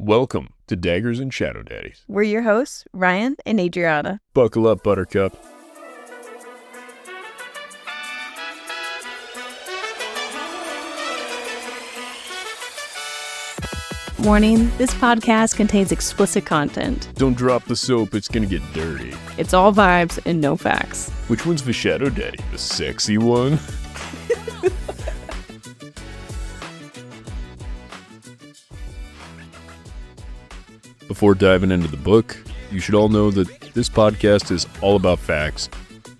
Welcome to Daggers and Shadow Daddies. We're your hosts, Ryan and Adriana. Buckle up, Buttercup. Warning, this podcast contains explicit content. Don't drop the soap, it's gonna get dirty. It's all vibes and no facts. Which one's the Shadow Daddy? The sexy one? Before diving into the book, you should all know that this podcast is all about facts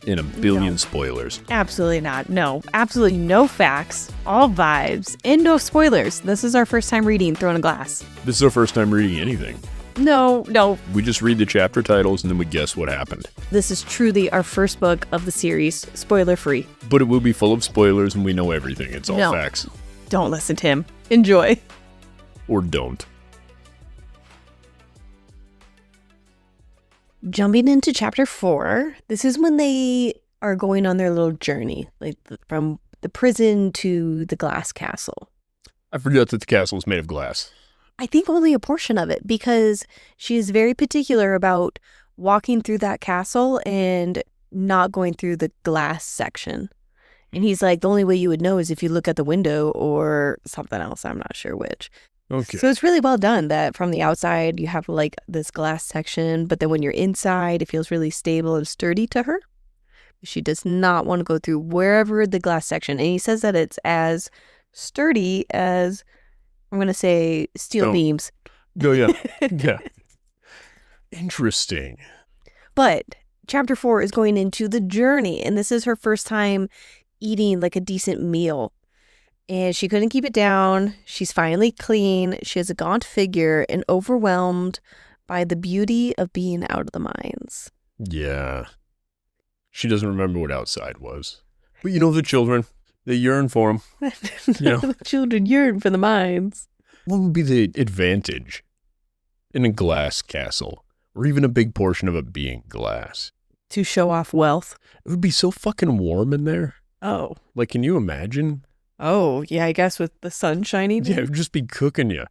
and a billion spoilers. Absolutely not. No, absolutely no facts, all vibes, and no spoilers. This is our first time reading Throne of Glass. This is our first time reading anything. No. We just read the chapter titles and then we guess what happened. This is truly our first book of the series, spoiler-free. But it will be full of spoilers and we know everything. It's all No. facts. Don't listen to him. Enjoy. Or don't. Jumping into chapter 4, this is when they are going on their little journey, like from the prison to the glass castle. I forgot that the castle is made of glass. I think only a portion of it, because she is very particular about walking through that castle and not going through the glass section. And he's like, the only way you would know is if you look at the window or something else. I'm not sure which. Okay. So it's really well done that from the outside you have like this glass section, but then when you're inside, it feels really stable and sturdy to her. She does not want to go through wherever the glass section. And he says that it's as sturdy as, I'm going to say, steel beams. Oh, yeah. Yeah. Interesting. But chapter 4 is going into the journey, and this is her first time eating like a decent meal. And she couldn't keep it down. She's finally clean. She has a gaunt figure and overwhelmed by the beauty of being out of the mines. Yeah. She doesn't remember what outside was. But you know the children, they yearn for them. You know? The children yearn for the mines. What would be the advantage in a glass castle? Or even a big portion of it being glass? To show off wealth. It would be so fucking warm in there. Oh. Like, can you imagine? Oh, yeah, I guess with the sun shining. Yeah, it would just be cooking you.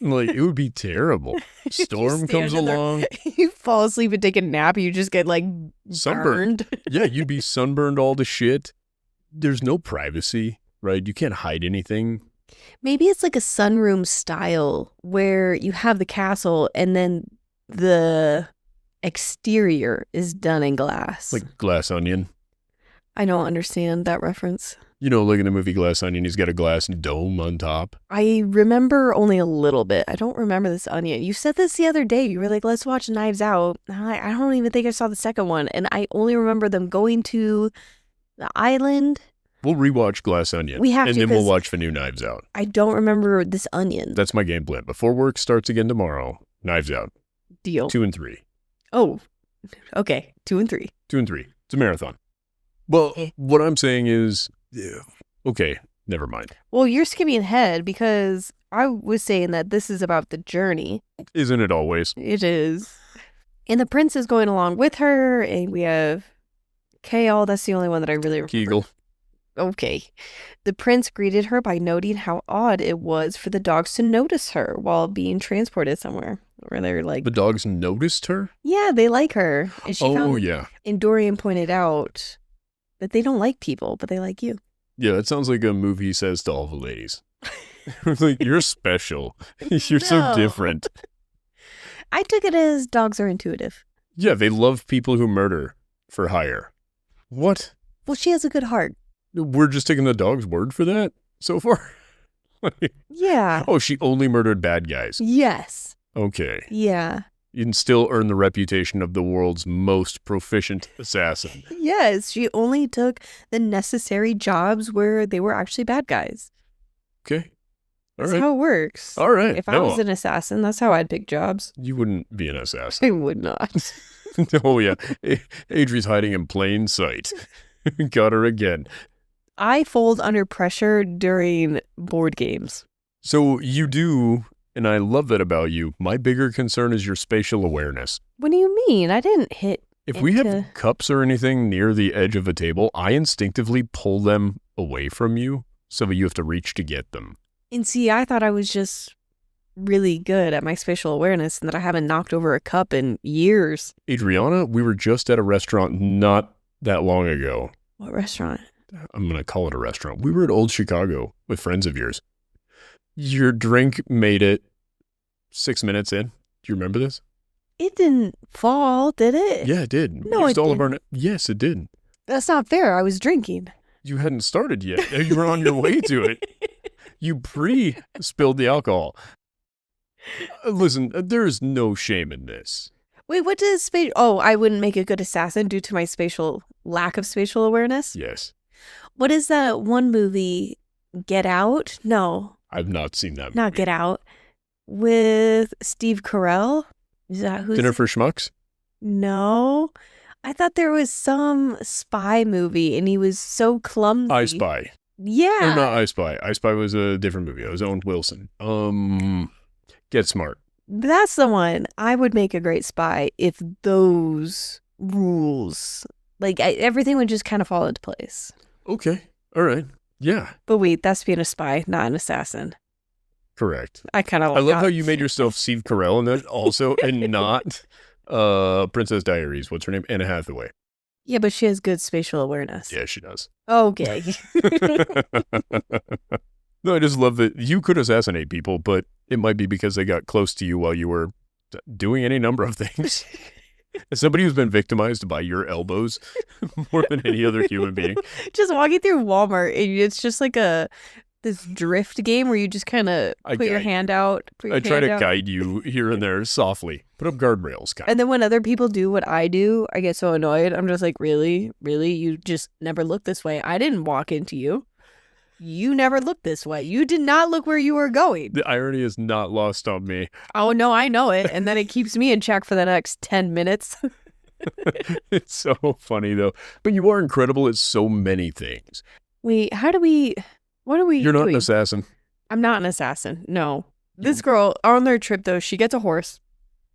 Like, it would be terrible. Storm comes along. You fall asleep and take a nap, and you just get like Sunburned. burned. Yeah, you'd be sunburned all to shit. There's no privacy, right? You can't hide anything. Maybe it's like a sunroom style where you have the castle and then the exterior is done in glass. Like Glass Onion. I don't understand that reference. You know, like in the movie Glass Onion, he's got a glass dome on top. I remember only a little bit. I don't remember this onion. You said this the other day. You were like, let's watch Knives Out. I don't even think I saw the second one. And I only remember them going to the island. We'll rewatch Glass Onion. We have and to, then we'll 'cause watch the new Knives Out. I don't remember this onion. That's my game plan. Before work starts again tomorrow, Knives Out. Deal. 2 and 3. Oh, okay. 2 and 3. 2 and 3. It's a marathon. Well, what I'm saying is, okay, never mind. Well, you're skipping ahead because I was saying that this is about the journey. Isn't it always? It is. And the prince is going along with her, and we have Kale. That's the only one that I really remember. Kegel. Okay. The prince greeted her by noting how odd it was for the dogs to notice her while being transported somewhere. Where they're like, The dogs noticed her? yeah, they like her. And she Oh, found, yeah. and Dorian pointed out that they don't like people, but they like you. Yeah, that sounds like a movie he says to all the ladies. Like, you're special. You're so No. different. I took it as dogs are intuitive. Yeah, they love people who murder for hire. What? Well, she has a good heart. We're just taking the dog's word for that so far? Like, Yeah. oh, she only murdered bad guys. Yes. Okay. Yeah. You can still earn the reputation of the world's most proficient assassin. Yes. She only took the necessary jobs where they were actually bad guys. Okay. All That's right. how it works. All right. If I No, was an assassin, that's how I'd pick jobs. you wouldn't be an assassin. I would not. Oh, yeah. Adri's hiding in plain sight. Got her again. I fold under pressure during board games. So you do, and I love that about you. My bigger concern is your spatial awareness. What do you mean? I didn't hit If we have into- cups or anything near the edge of a table, I instinctively pull them away from you so that you have to reach to get them. And see, I thought I was just really good at my spatial awareness and that I haven't knocked over a cup in years. Adriana, we were just at a restaurant not that long ago. What restaurant? I'm going to call it a restaurant. We were at Old Chicago with friends of yours. Your drink made it 6 minutes in. Do you remember this? It didn't fall, did it? Yeah, it did. No, it didn't. Yes, it did. That's not fair. I was drinking. You hadn't started yet. You were on your way to it. You pre-spilled the alcohol. Listen, there is no shame in this. Wait, what does I wouldn't make a good assassin due to my lack of spatial awareness? Yes. What is that one movie, Get Out? No. I've not seen that movie. Not Get Out. With Steve Carell? Is that who's Dinner for Schmucks? No. I thought there was some spy movie and he was so clumsy. I Spy. Yeah. Or not I Spy. I Spy was a different movie. It was Owen Wilson. Get Smart. That's the one. I would make a great spy if those rules, everything would just kind of fall into place. Okay. All right. Yeah. But wait, that's being a spy, not an assassin. Correct. I love how you made yourself Steve Carell in that also, and not Princess Diaries. What's her name? Anna Hathaway. Yeah, but she has good spatial awareness. Yeah, she does. Okay. No, I just love that you could assassinate people, but it might be because they got close to you while you were doing any number of things. As somebody who's been victimized by your elbows more than any other human being. Just walking through Walmart, and it's just like this drift game where you just kind of put your hand out. I try to guide you here and there softly. Put up guardrails, kind of. And then when other people do what I do, I get so annoyed. I'm just like, really? Really? You just never look this way. I didn't walk into you. You never looked this way. You did not look where you were going. The irony is not lost on me. Oh, no, I know it. And then it keeps me in check for the next 10 minutes. It's so funny, though. But you are incredible at so many things. Wait, what are we You're not doing? an assassin. I'm not an assassin. No. This girl, on their trip, though, she gets a horse.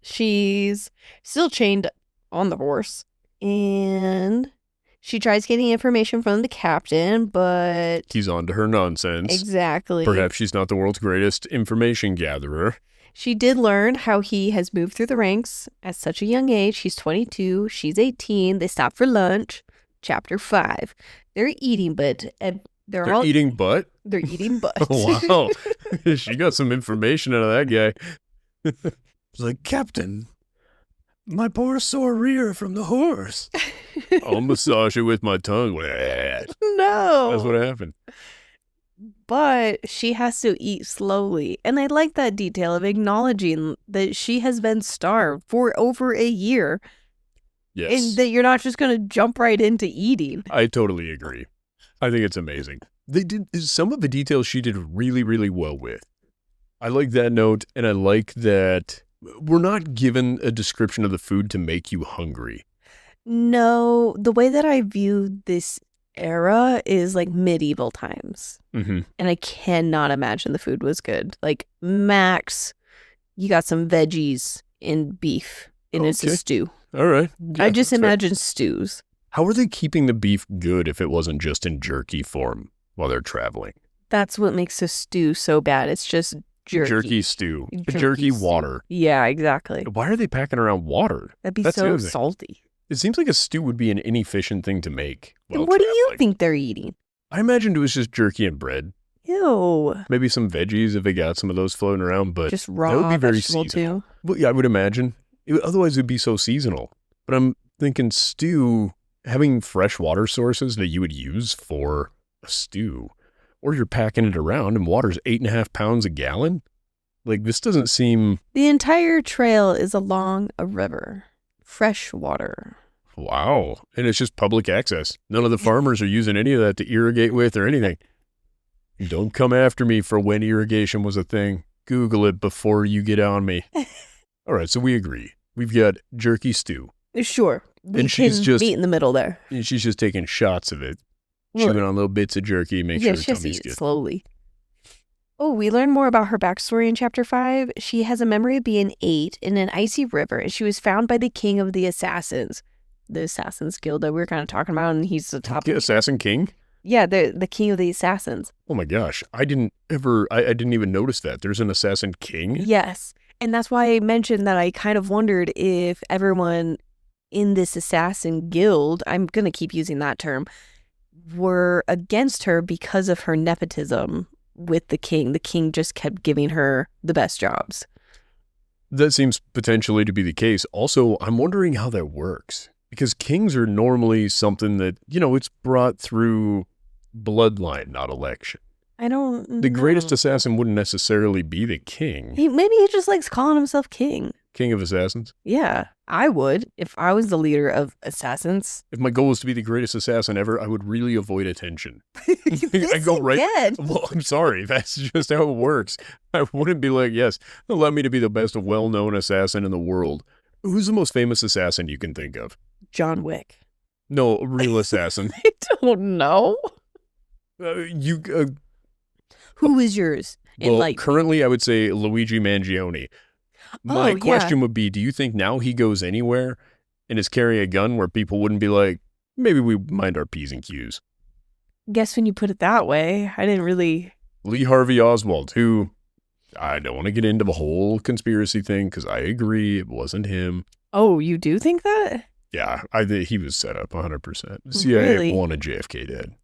She's still chained on the horse. And she tries getting information from the captain, but He's on to her nonsense. Exactly. Perhaps she's not the world's greatest information gatherer. She did learn how he has moved through the ranks at such a young age. He's 22. She's 18. They stop for lunch. Chapter 5. They're eating, but they're all eating butt? They're eating butt. Wow. She got some information out of that guy. It's like, Captain, my poor sore rear from the horse. I'll massage it with my tongue. No. That's what happened. But she has to eat slowly. And I like that detail of acknowledging that she has been starved for over a year. Yes. And that you're not just going to jump right into eating. I totally agree. I think it's amazing. They did some of the details she did really, really well with. I like that note, and I like that we're not given a description of the food to make you hungry. No, the way that I view this era is like medieval times. Mm-hmm. And I cannot imagine the food was good. Like, max, you got some veggies and beef, and it's a stew. All right. Yeah, I just imagine stews. How are they keeping the beef good if it wasn't just in jerky form while they're traveling? That's what makes a stew so bad. It's just jerky. Jerky stew. Jerky stew. Water. Yeah, exactly. Why are they packing around water? That'd be so salty. It seems like a stew would be an inefficient thing to make. Then what do you think they're eating? I imagined it was just jerky and bread. Ew. Maybe some veggies if they got some of those floating around, but just raw that would be very vegetable seasonal. too. Well, yeah, I would imagine. Otherwise, it would be so seasonal. But I'm thinking stew, having fresh water sources that you would use for a stew, or you're packing it around and water's 8.5 pounds a gallon. Like, this doesn't seem... The entire trail is along a river. Fresh water. Wow. And it's just public access. None of the farmers are using any of that to irrigate with or anything. Don't come after me for when irrigation was a thing. Google it before you get on me. All right, so we agree. We've got jerky stew. Sure. And she's just meet in the middle there. And she's just taking shots of it. Chewing on little bits of jerky, make sure her tummy's good. Slowly. Oh, we learn more about her backstory in Chapter 5. She has a memory of being 8 in an icy river, and she was found by the king of the assassins. The Assassins Guild that we were kind of talking about, and he's the top. Assassin King? Yeah, the king of the assassins. Oh my gosh. I didn't even notice that. There's an assassin king? Yes. And that's why I mentioned that I kind of wondered if everyone in this assassin guild, I'm going to keep using that term, were against her because of her nepotism with the king. The king just kept giving her the best jobs. That seems potentially to be the case. Also, I'm wondering how that works. Because kings are normally something that, it's brought through bloodline, not election. I don't The know. greatest assassin wouldn't necessarily be the king. Maybe he just likes calling himself king. King of assassins? Yeah, I would if I was the leader of assassins. If my goal was to be the greatest assassin ever, I would really avoid attention. This I go right. again. Well, I'm sorry. That's just how it works. I wouldn't be like, yes, allow me to be the best well-known assassin in the world. Who's the most famous assassin you can think of? John Wick. No, a real assassin. I don't know. Who is yours? Well, currently I would say Luigi Mangione. My question would be, do you think now he goes anywhere and is carrying a gun where people wouldn't be like, maybe we mind our P's and Q's? Guess when you put it that way, I didn't really... Lee Harvey Oswald, who I don't want to get into the whole conspiracy thing because I agree it wasn't him. Oh, you do think that? Yeah, I think he was set up 100%. The CIA Really? wanted JFK dead.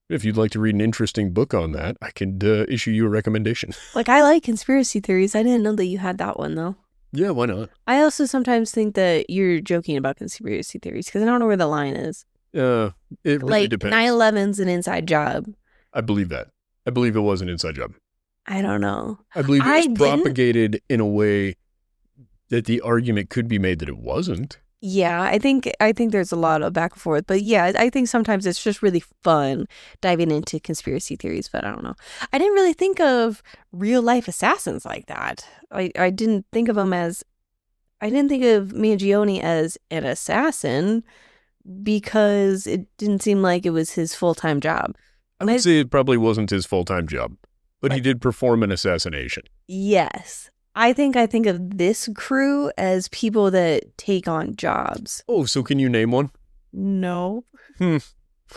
If you'd like to read an interesting book on that, I could issue you a recommendation. Like, I like conspiracy theories. I didn't know that you had that one, though. Yeah, why not? I also sometimes think that you're joking about conspiracy theories because I don't know where the line is. It really Like, depends. 9/11's an inside job. I believe that. I believe it was an inside job. I don't know. I believe it I was didn't- propagated in a way that the argument could be made that it wasn't. Yeah, I think there's a lot of back and forth. But yeah, I think sometimes it's just really fun diving into conspiracy theories, but I don't know. I didn't really think of real life assassins like that. I didn't think of Mangione as an assassin because it didn't seem like it was his full-time job. I would say it probably wasn't his full-time job, but he did perform an assassination. Yes. I think of this crew as people that take on jobs. Oh, so can you name one? No.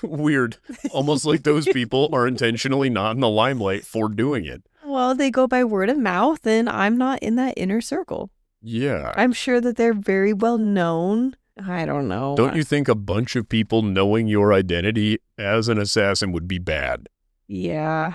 Weird. Almost like those people are intentionally not in the limelight for doing it. Well, they go by word of mouth, and I'm not in that inner circle. Yeah. I'm sure that they're very well known. I don't know. Don't you think a bunch of people knowing your identity as an assassin would be bad? Yeah.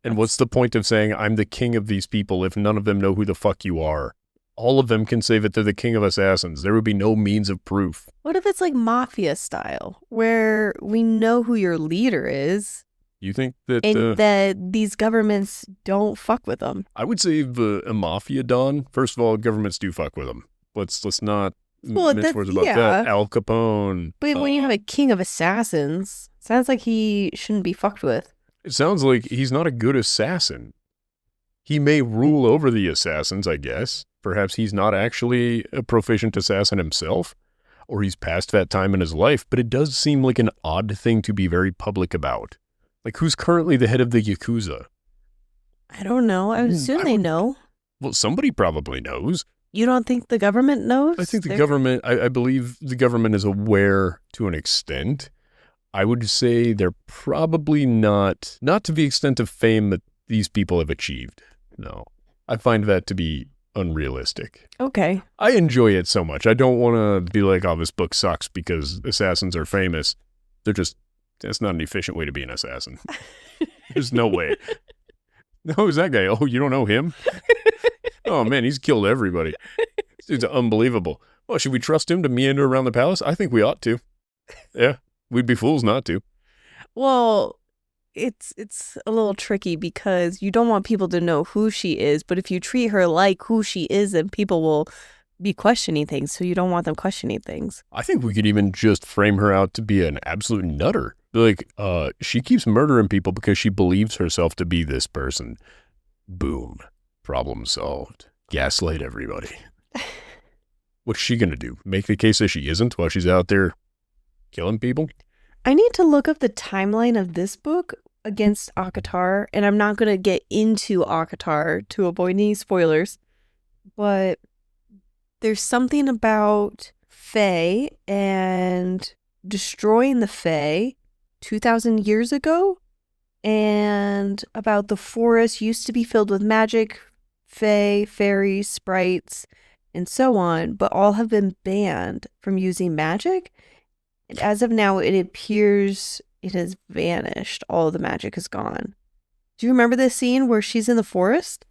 And what's the point of saying I'm the king of these people if none of them know who the fuck you are? All of them can say that they're the king of assassins. There would be no means of proof. What if it's like mafia style, where we know who your leader is, You think that... and that these governments don't fuck with them? I would say a mafia don. First of all, governments do fuck with them. Let's not mince words about that. Al Capone. But when you have a king of assassins, sounds like he shouldn't be fucked with. It sounds like he's not a good assassin. He may rule over the assassins, I guess. Perhaps he's not actually a proficient assassin himself, or he's past that time in his life, but it does seem like an odd thing to be very public about. Like, who's currently the head of the Yakuza? I don't know. I would assume they know. Well, somebody probably knows. You don't think the government knows? I think the government, I believe the government is aware to an extent. I would say they're probably not to the extent of fame that these people have achieved. No, I find that to be unrealistic. Okay. I enjoy it so much. I don't want to be like, oh, this book sucks because assassins are famous. That's not an efficient way to be an assassin. There's no way. No, who's that guy? Oh, you don't know him? Oh, man, he's killed everybody. This dude's unbelievable. Well, should we trust him to meander around the palace? I think we ought to. Yeah, we'd be fools not to. Well, it's a little tricky because you don't want people to know who she is, but if you treat her like who she is, then people will be questioning things, so you don't want them questioning things. I think we could even just frame her out to be an absolute nutter. Like, she keeps murdering people because she believes herself to be this person. Boom. Problem solved. Gaslight everybody. What's she going to do? Make the case that she isn't while she's out there killing people? I need to look up the timeline of this book against Akatar, and I'm not going to get into Akatar to avoid any spoilers, but there's something about Fae and destroying the Fae 2,000 years ago, and about the forest used to be filled with magic, fae, fairies, sprites, and so on, but all have been banned from using magic. And as of now, it appears it has vanished. All the magic is gone. Do you remember this scene where she's in the forest?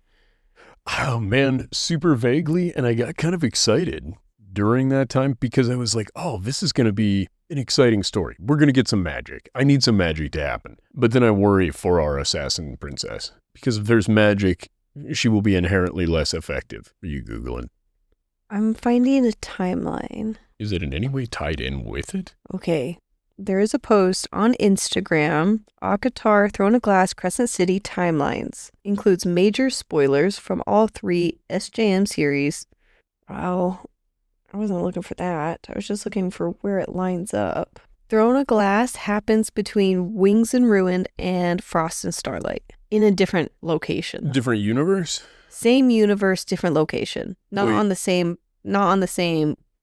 Oh, man, super vaguely. And I got kind of excited during that time because I was like, oh, this is going to be an exciting story. We're going to get some magic. I need some magic to happen. But then I worry for our assassin princess because if there's magic, she will be inherently less effective. Are you Googling? I'm finding a timeline. Is it in any way tied in with it? Okay. There is a post on Instagram, Akatar Throne of Glass Crescent City Timelines. Includes major spoilers from all 3 SJM series. Wow, I wasn't looking for that. I was just looking for where it lines up. Throne of Glass happens between Wings and Ruin and Frost and Starlight in a different location. Different universe? Same universe, different location. Not Wait. on the same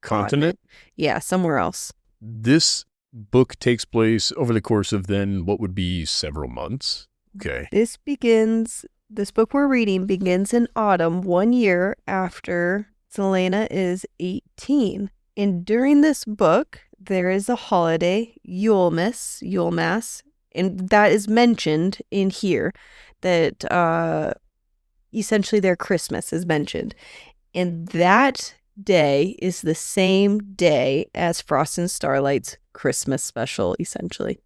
Continent? Yeah, somewhere else. This book takes place over the course of then what would be several months. Okay. This book we're reading begins in autumn, 1 year after Selena is 18. And during this book, there is a holiday, Yule Mass, and that is mentioned in here, that essentially their Christmas is mentioned. And that day is the same day as Frost and Starlight's Christmas special, essentially.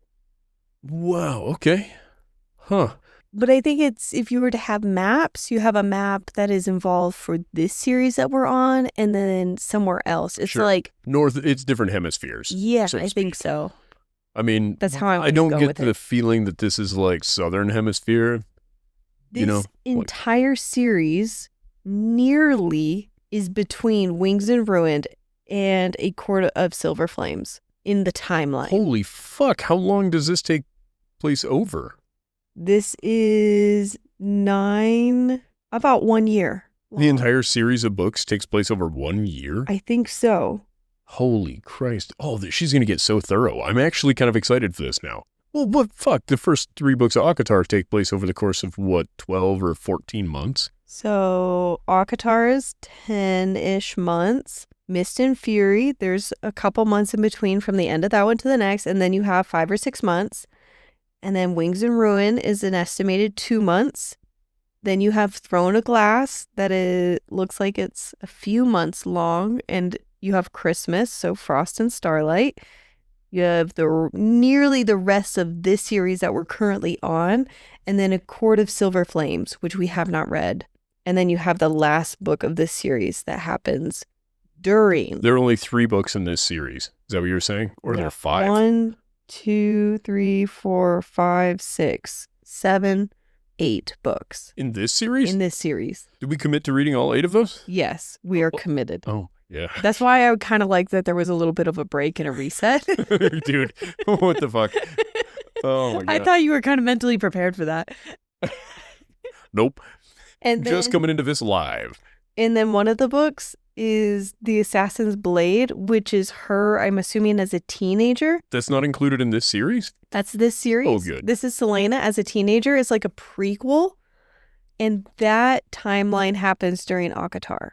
Wow, okay. Huh. But I think it's, if you were to have maps, you have a map that is involved for this series that we're on, and then somewhere else. It's Sure. like, It's different hemispheres. yeah, so to I think speak. so. I mean, That's how I I don't go get with the it. feeling that this is like southern hemisphere. This entire series nearly is between Wings and Ruined and A Court of Silver Flames in the timeline. Holy fuck, how long does this take place over? This is about 1 year. The entire series of books takes place over 1 year? I think so. Holy Christ. Oh, she's going to get so thorough. I'm actually kind of excited for this now. Well, what fuck? The first 3 books of Akatar take place over the course of, 12 or 14 months? So Akatar is 10-ish months. Mist and Fury, there's a couple months in between from the end of that one to the next, and then you have 5 or 6 months. And then Wings and Ruin is an estimated 2 months. Then you have Throne of Glass that looks like it's a few months long, and you have Christmas, so Frost and Starlight. You have nearly the rest of this series that we're currently on, and then A Court of Silver Flames, which we have not read. And then you have the last book of this series that happens during. There are only 3 books in this series. Is that what you're saying? Or there are 5? 1, 2, 3, 4, 5, 6, 7, 8 books. In this series? In this series. Did we commit to reading all 8 of those? Yes, we are committed. Oh, yeah. That's why I kind of like that there was a little bit of a break and a reset. Dude, what the fuck? Oh, my God. I thought you were kind of mentally prepared for that. Nope. And then, Just coming into this live. And then one of the books is The Assassin's Blade, which is her, I'm assuming, as a teenager. That's not included in this series? That's this series. Oh, good. This is Selena as a teenager. It's like a prequel. And that timeline happens during Akatar.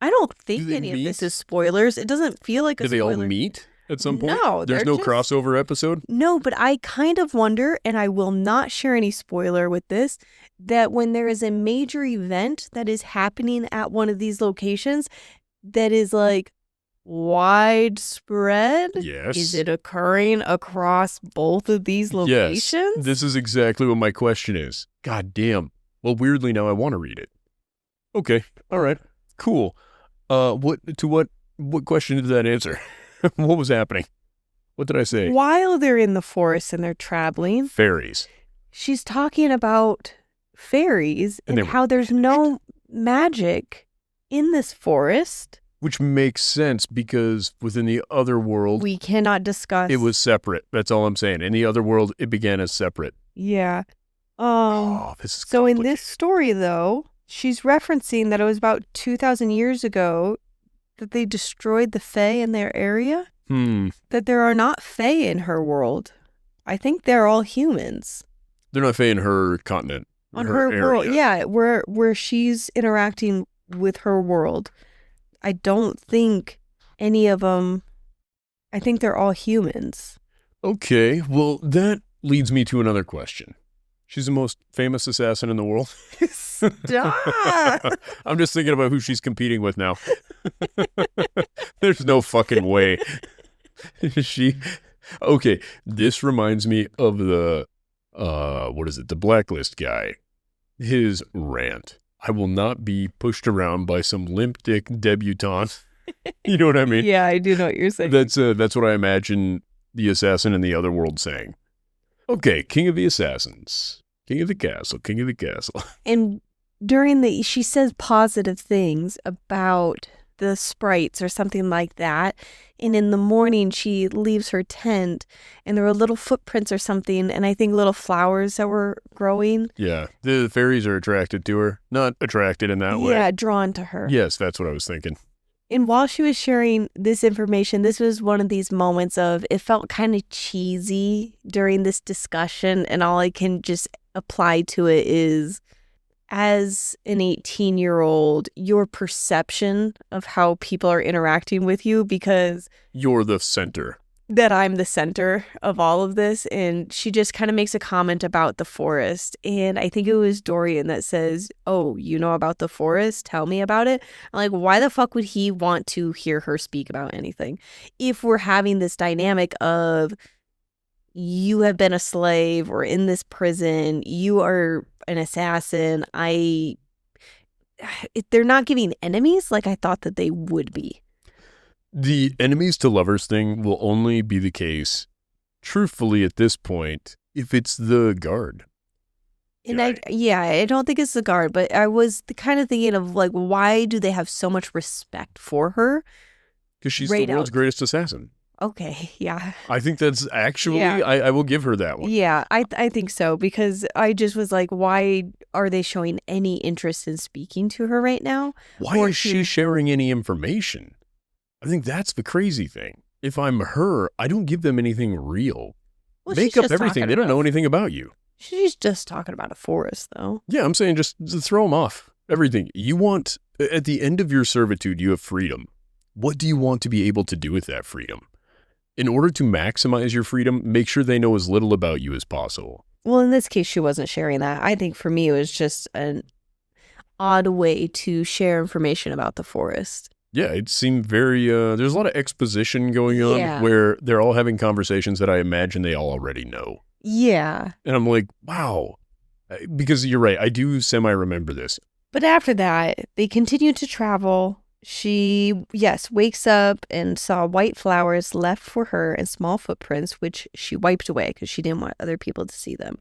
I don't think Do they any meet? of this is spoilers. It doesn't feel like a Do they spoiler. all meet at some point? No, There's they're no just- crossover episode? No, but I kind of wonder, and I will not share any spoiler with this, that when there is a major event that is happening at one of these locations that is like widespread, Yes. is it occurring across both of these locations? Yes. This is exactly what my question is. God damn. Well, weirdly now I want to read it. Okay. All right. Cool. What question did that answer? What was happening? What did I say? While they're in the forest and they're traveling, Fairies. she's talking about fairies And and, they how there's no magic in this forest. Which makes sense because within the other world, We cannot discuss. it was separate. That's all I'm saying. In the other world, it began as separate. Yeah. Oh, this is So in complicated. this story, though, she's referencing that it was about 2,000 years ago that they destroyed the Fae in their area. That there are not Fae in her world. I think they're all humans. They're not Fae in her continent. On her world, area. yeah, where she's interacting with her world. I don't think any of them, I think they're all humans. Okay, well, that leads me to another question. She's the most famous assassin in the world. Stop! I'm just thinking about who she's competing with now. There's no fucking way. Okay, this reminds me of the, the Blacklist guy. His rant. I will not be pushed around by some limp dick debutante. You know what I mean? Yeah, I do know what you're saying. That's what I imagine the assassin in the other world saying. Okay, king of the assassins. King of the castle, king of the castle. And during she says positive things about the sprites or something like that. And in the morning, she leaves her tent and there were little footprints or something. And I think little flowers that were growing. Yeah, the fairies are attracted to her. Not attracted in that way. Yeah, drawn to her. Yes, that's what I was thinking. And while she was sharing this information, this was one of these moments of it felt kind of cheesy during this discussion. And all I can just apply to it is, as an 18-year-old, your perception of how people are interacting with you, because you're the center. That I'm the center of all of this. And she just kind of makes a comment about the forest. And I think it was Dorian that says, oh, you know about the forest? Tell me about it. I'm like, why the fuck would he want to hear her speak about anything? If we're having this dynamic of you have been a slave or in this prison, you are an assassin. They're not giving enemies like I thought that they would be. The enemies to lovers thing will only be the case, truthfully at this point, if it's the guard. And I don't think it's the guard, but I was kind of thinking of like, why do they have so much respect for her? Because she's the world's greatest assassin. Okay, yeah. I think that's actually, I will give her that one. Yeah, I think so, because I just was like, why are they showing any interest in speaking to her right now? Why is she sharing any information? I think that's the crazy thing. If I'm her, I don't give them anything real. Well, make up everything. They don't know anything about you. She's just talking about a forest, though. Yeah, I'm saying just throw them off. Everything. You want, at the end of your servitude, you have freedom. What do you want to be able to do with that freedom? In order to maximize your freedom, make sure they know as little about you as possible. Well, in this case, she wasn't sharing that. I think for me, it was just an odd way to share information about the forest. Yeah, it seemed very, there's a lot of exposition going on where they're all having conversations that I imagine they all already know. Yeah. And I'm like, wow. Because you're right, I do semi-remember this. But after that, they continued to travel. She, wakes up and saw white flowers left for her and small footprints, which she wiped away because she didn't want other people to see them.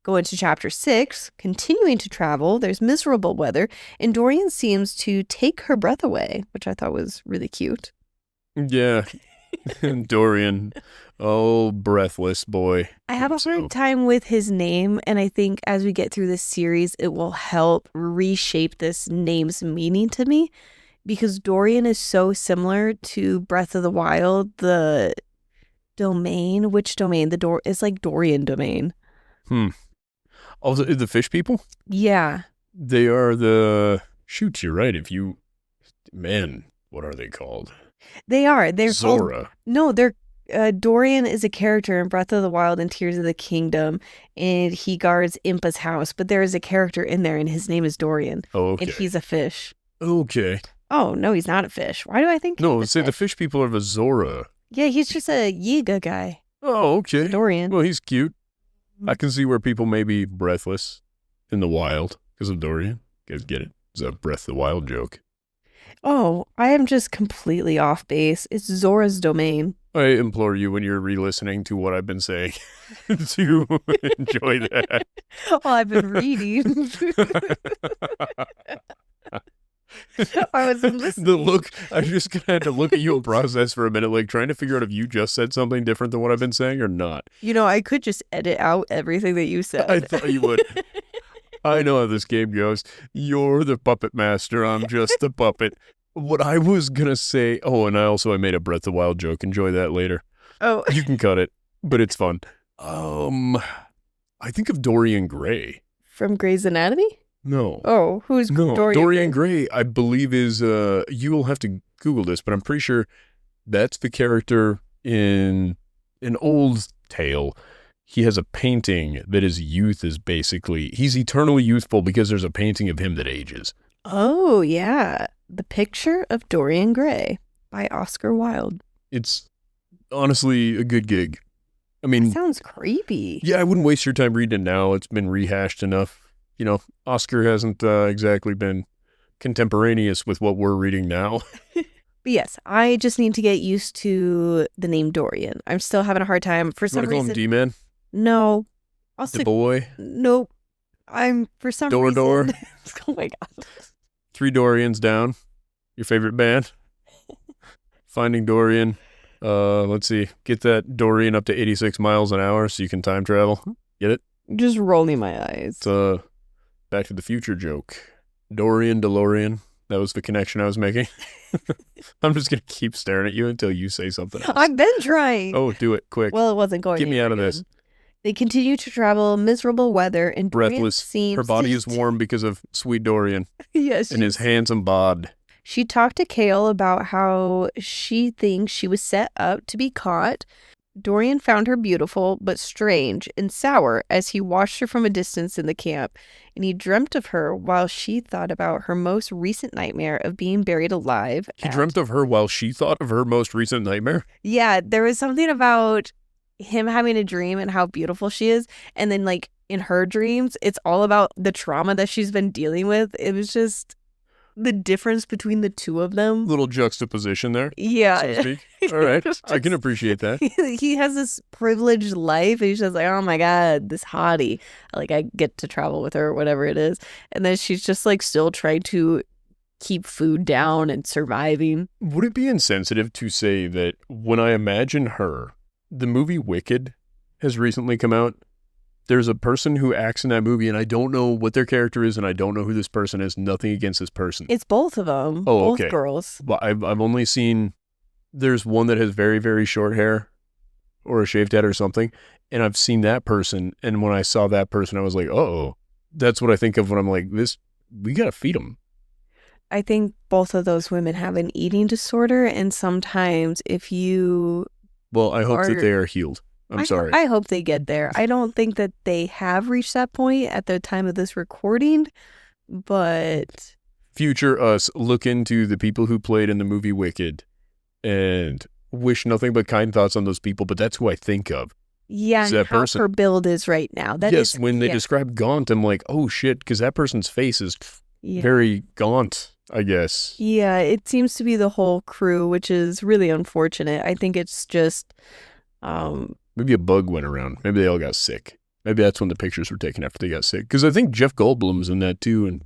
Go into chapter 6, continuing to travel, there's miserable weather, and Dorian seems to take her breath away, which I thought was really cute. Yeah, Dorian, oh, breathless boy. I have a hard time with his name, and I think as we get through this series, it will help reshape this name's meaning to me, because Dorian is so similar to Breath of the Wild, the domain. Which domain? It's like Dorian domain. Also, the fish people? Yeah. They are shoot, you're right. What are they called? They're Zora. They're, Dorian is a character in Breath of the Wild and Tears of the Kingdom, and he guards Impa's house, but there is a character in there, and his name is Dorian. Oh, okay. And he's a fish. Okay. Oh, no, he's not a fish. Why do I think No, say the fish people are the Zora. Yeah, he's just a Yiga guy. Oh, okay. Dorian. Well, he's cute. I can see where people may be breathless in the wild because of Dorian. You guys get it? It's a Breath of the Wild joke. Oh, I am just completely off base. It's Zora's domain. I implore you, when you're re-listening to what I've been saying, to enjoy that. Well, I've been reading. I was listening. The look, I just had to look at you and process for a minute, like trying to figure out if you just said something different than what I've been saying or not. You know, I could just edit out everything that you said. I thought you would. I know how this game goes. You're the puppet master. I'm just a puppet. What I was going to say, and I made a Breath of the Wild joke. Enjoy that later. Oh. You can cut it, but it's fun. I think of Dorian Gray. From Grey's Anatomy? No. Oh, who's No, Dorian? Dorian Gray, I believe is, you will have to Google this, but I'm pretty sure that's the character in an old tale. He has a painting that his youth is basically, he's eternally youthful because there's a painting of him that ages. Oh, yeah. The Picture of Dorian Gray by Oscar Wilde. It's honestly a good gig. I That mean, sounds creepy. yeah, I wouldn't waste your time reading it now. It's been rehashed enough. You know, Oscar hasn't exactly been contemporaneous with what we're reading now. But yes, I just need to get used to the name Dorian. I'm still having a hard time for You some want to call him reason. D-Man? No. I'll The stick. boy? Nope. I'm for some Door reason. Door? Oh my god. 3 Dorians down. Your favorite band? Finding Dorian. Let's see. Get that Dorian up to 86 miles an hour so you can time travel. Get it? Just rolling my eyes. It's a Back to the Future joke. Dorian, DeLorean. That was the connection I was making. I'm just going to keep staring at you until you say something else. I've been trying. Oh, do it quick. Well, it wasn't going. Get me out of anywhere this. good. They continue to travel miserable weather and Dorian Breathless. seems Her body is warm because of sweet Dorian Yes. and his handsome bod. She talked to Kale about how she thinks she was set up to be caught. Dorian found her beautiful, but strange and sour as he watched her from a distance in the camp, and he dreamt of her while she thought about her most recent nightmare of being buried alive. He dreamt of her while she thought of her most recent nightmare? Yeah, there was something about him having a dream and how beautiful she is, and then like in her dreams, it's all about the trauma that she's been dealing with. It was just the difference between the two of them. Little juxtaposition there, so to Yeah. speak. All right. It's I can just- appreciate that. He has this privileged life, and he's just like, oh my god, this hottie, like I get to travel with her or whatever it is, and then she's just like still trying to keep food down and surviving. Would it be insensitive to say that when I imagine her, the movie Wicked has recently come out. There's a person who acts in that movie, and I don't know what their character is, and I don't know who this person is. Nothing against this person. It's both of them. Oh, both okay. girls. But I've only seen, there's one that has very, very short hair or a shaved head or something, and I've seen that person, and when I saw that person, I was like, oh, that's what I think of when I'm like, we gotta feed them. I think both of those women have an eating disorder, and sometimes if you Well, I hope that Are- they are healed. I'm sorry. I hope they get there. I don't think that they have reached that point at the time of this recording, but Future us, look into the people who played in the movie Wicked and wish nothing but kind thoughts on those people, but that's who I think of. yeah, Is and that how person- her build is right now. That yes, is- when they yeah, describe gaunt, I'm like, oh shit, because that person's face is yeah. very gaunt, I guess. Yeah, it seems to be the whole crew, which is really unfortunate. I think it's just Maybe a bug went around. Maybe they all got sick. Maybe that's when the pictures were taken after they got sick. Because I think Jeff Goldblum's in that too, and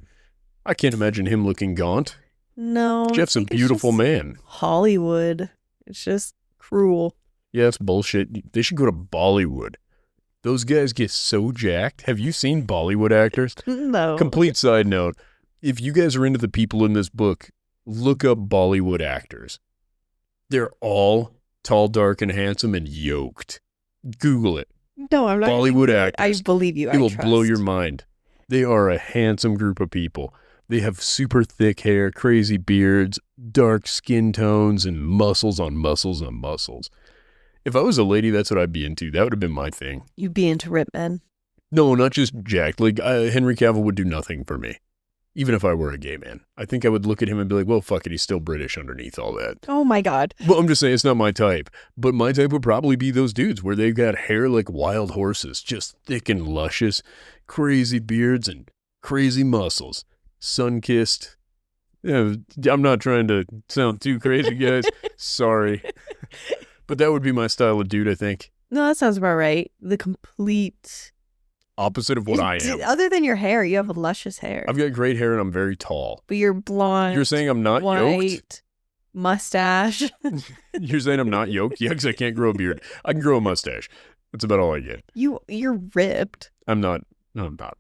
I can't imagine him looking gaunt. no. I Jeff's a think it's beautiful just man. Hollywood. It's just cruel. Yeah, it's bullshit. They should go to Bollywood. Those guys get so jacked. Have you seen Bollywood actors? No. Complete side note. If you guys are into the people in this book, look up Bollywood actors. They're all tall, dark, and handsome and yoked. Google it. No, I'm not. Bollywood I actors. believe you. It will blow trust. your mind. They are a handsome group of people. They have super thick hair, crazy beards, dark skin tones, and muscles on muscles on muscles. If I was a lady, that's what I'd be into. That would have been my thing. You'd be into Rip Men. No, not just jacked. Like, Henry Cavill would do nothing for me. Even if I were a gay man. I think I would look at him and be like, well, fuck it, he's still British underneath all that. Oh my God. Well, I'm just saying, it's not my type. But my type would probably be those dudes where they've got hair like wild horses, just thick and luscious, crazy beards and crazy muscles, sun-kissed. Yeah, I'm not trying to sound too crazy, guys. Sorry. But that would be my style of dude, I think. No, that sounds about right. The complete. Opposite of what I am. Other than your hair, you have luscious hair. I've got great hair and I'm very tall. But you're blonde. You're saying I'm not white, yoked? mustache. You're saying I'm not yoked? Yeah, because I can't grow a beard. I can grow a mustache. That's about all I get. You're ripped. I'm not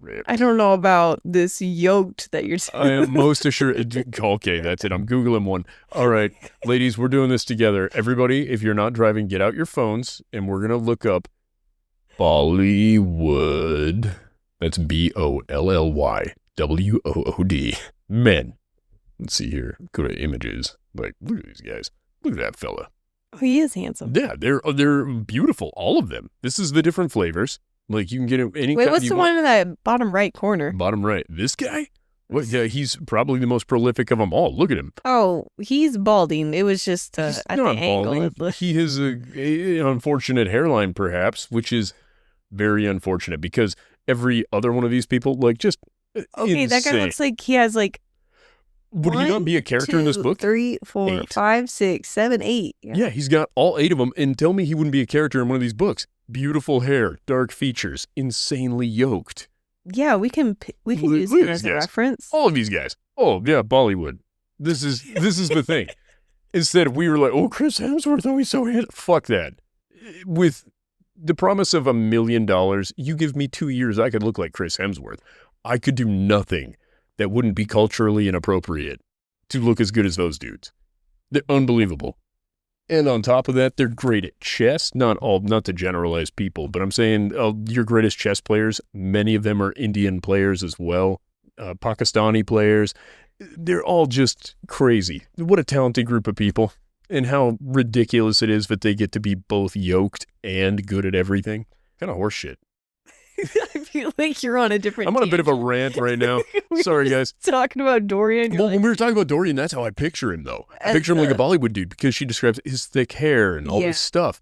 ripped. I don't know about this yoked that you're I am most assured. Okay, that's it. I'm Googling one. All right, ladies, we're doing this together. Everybody, if you're not driving, get out your phones and we're going to look up Bollywood. That's BOLLYWOOD. Men. Let's see here. Go to images. Like, look at these guys. Look at that fella. Oh, he is handsome. Yeah, they're beautiful. All of them. This is the different flavors. Like, you can get any Wait, kind what's you the want. one in that bottom right corner? Bottom right. This guy? What? Yeah, he's probably the most prolific of them all. Look at him. Oh, he's balding. It was just He's at not the angle. balding. Of the... He has an unfortunate hairline, perhaps, which is very unfortunate because every other one of these people, like, just Okay, that guy insane. looks like he has like Would he not be a character in this book? 3, 4, 8. 5, 6, 7, 8. Yeah, he's got all 8 of them, and tell me he wouldn't be a character in one of these books. Beautiful hair, dark features, insanely yoked. Yeah, we can use Look him at as these a guys. reference. All of these guys. Oh, yeah, Bollywood. This is the thing. Instead, we were like, oh, Chris Hemsworth, oh, he's so handsome. Fuck that. With the promise of $1 million, you give me 2 years, I could look like Chris Hemsworth. I could do nothing that wouldn't be culturally inappropriate to look as good as those dudes. They're unbelievable. And on top of that, they're great at chess. Not to generalize people, but I'm saying your greatest chess players, many of them are Indian players as well, Pakistani players. They're all just crazy. What a talented group of people. And how ridiculous it is that they get to be both yoked and good at everything. Kind of horseshit. I feel like you're on a different I'm on a bit of a rant right now. Sorry, guys. Talking about Dorian. Well, when we were talking about Dorian, that's how I picture him, though. I picture him like a Bollywood dude because she describes his thick hair and all this stuff.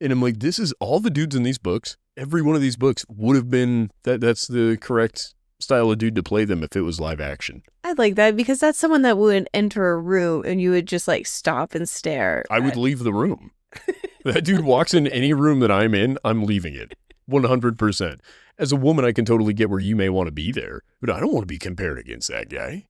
And I'm like, this is all the dudes in these books. Every one of these books would have been, that's the correct style of dude to play them if it was live action. I like that because that's someone that would enter a room and you would just like stop and stare. I would leave the room. That dude walks in any room that I'm in, I'm leaving it. 100%. As a woman, I can totally get where you may want to be there, but I don't want to be compared against that guy.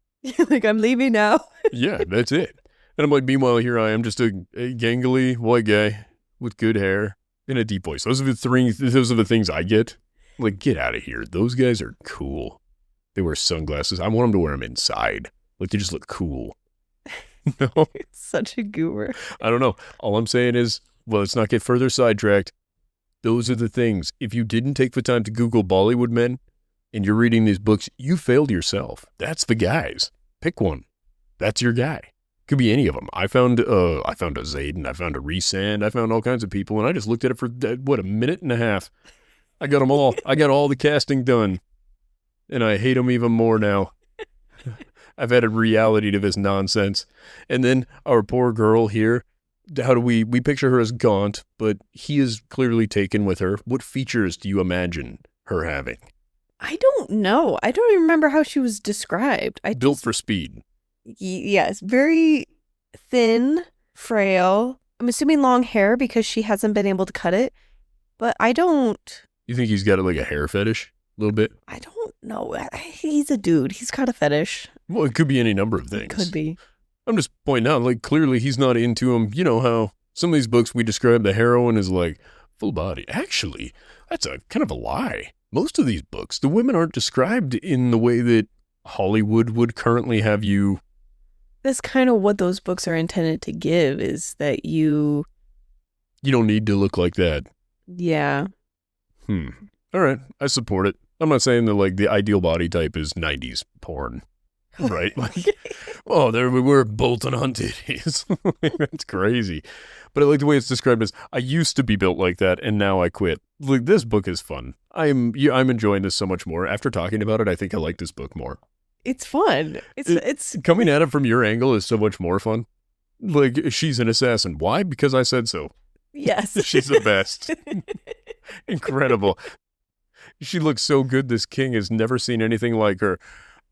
Like, I'm leaving now. Yeah, that's it. And I'm like, meanwhile, here I am, just a gangly white guy with good hair and a deep voice. Those are the things I get. Like, get out of here. Those guys are cool. They wear sunglasses. I want them to wear them inside. Like, they just look cool. No, It's such a goober. I don't know. All I'm saying is, well, let's not get further sidetracked. Those are the things. If you didn't take the time to Google Bollywood men and you're reading these books, you failed yourself. That's the guys. Pick one. That's your guy. Could be any of them. I found a Zayden. I found a Resand. I found all kinds of people, and I just looked at it for, a minute and a half. I got them all. I got all the casting done, and I hate them even more now. I've added reality to this nonsense. And then our poor girl here, how do we picture her as gaunt, but he is clearly taken with her. What features do you imagine her having? I don't know. I don't even remember how she was described. Built for speed. Yes, very thin, frail. I'm assuming long hair because she hasn't been able to cut it. But I don't... You think he's got like a hair fetish? A little bit? I don't know. He's a dude. He's got a fetish. Well, it could be any number of things. It could be. I'm just pointing out, like, clearly he's not into him. You know how some of these books we describe the heroine as like full body. Actually, that's a kind of a lie. Most of these books, the women aren't described in the way that Hollywood would currently have you. That's kind of what those books are intended to give, is that you don't need to look like that. Yeah. All right. I support it. I'm not saying that like the ideal body type is 90s porn. Right? Like, oh, there we were, bolting on titties. That's crazy. But I like the way it's described as, I used to be built like that, and now I quit. Like, this book is fun. I'm enjoying this so much more. After talking about it, I think I like this book more. It's fun. It's coming at it from your angle is so much more fun. Like, she's an assassin. Why? Because I said so. Yes. She's the best. Incredible. She looks so good. This king has never seen anything like her.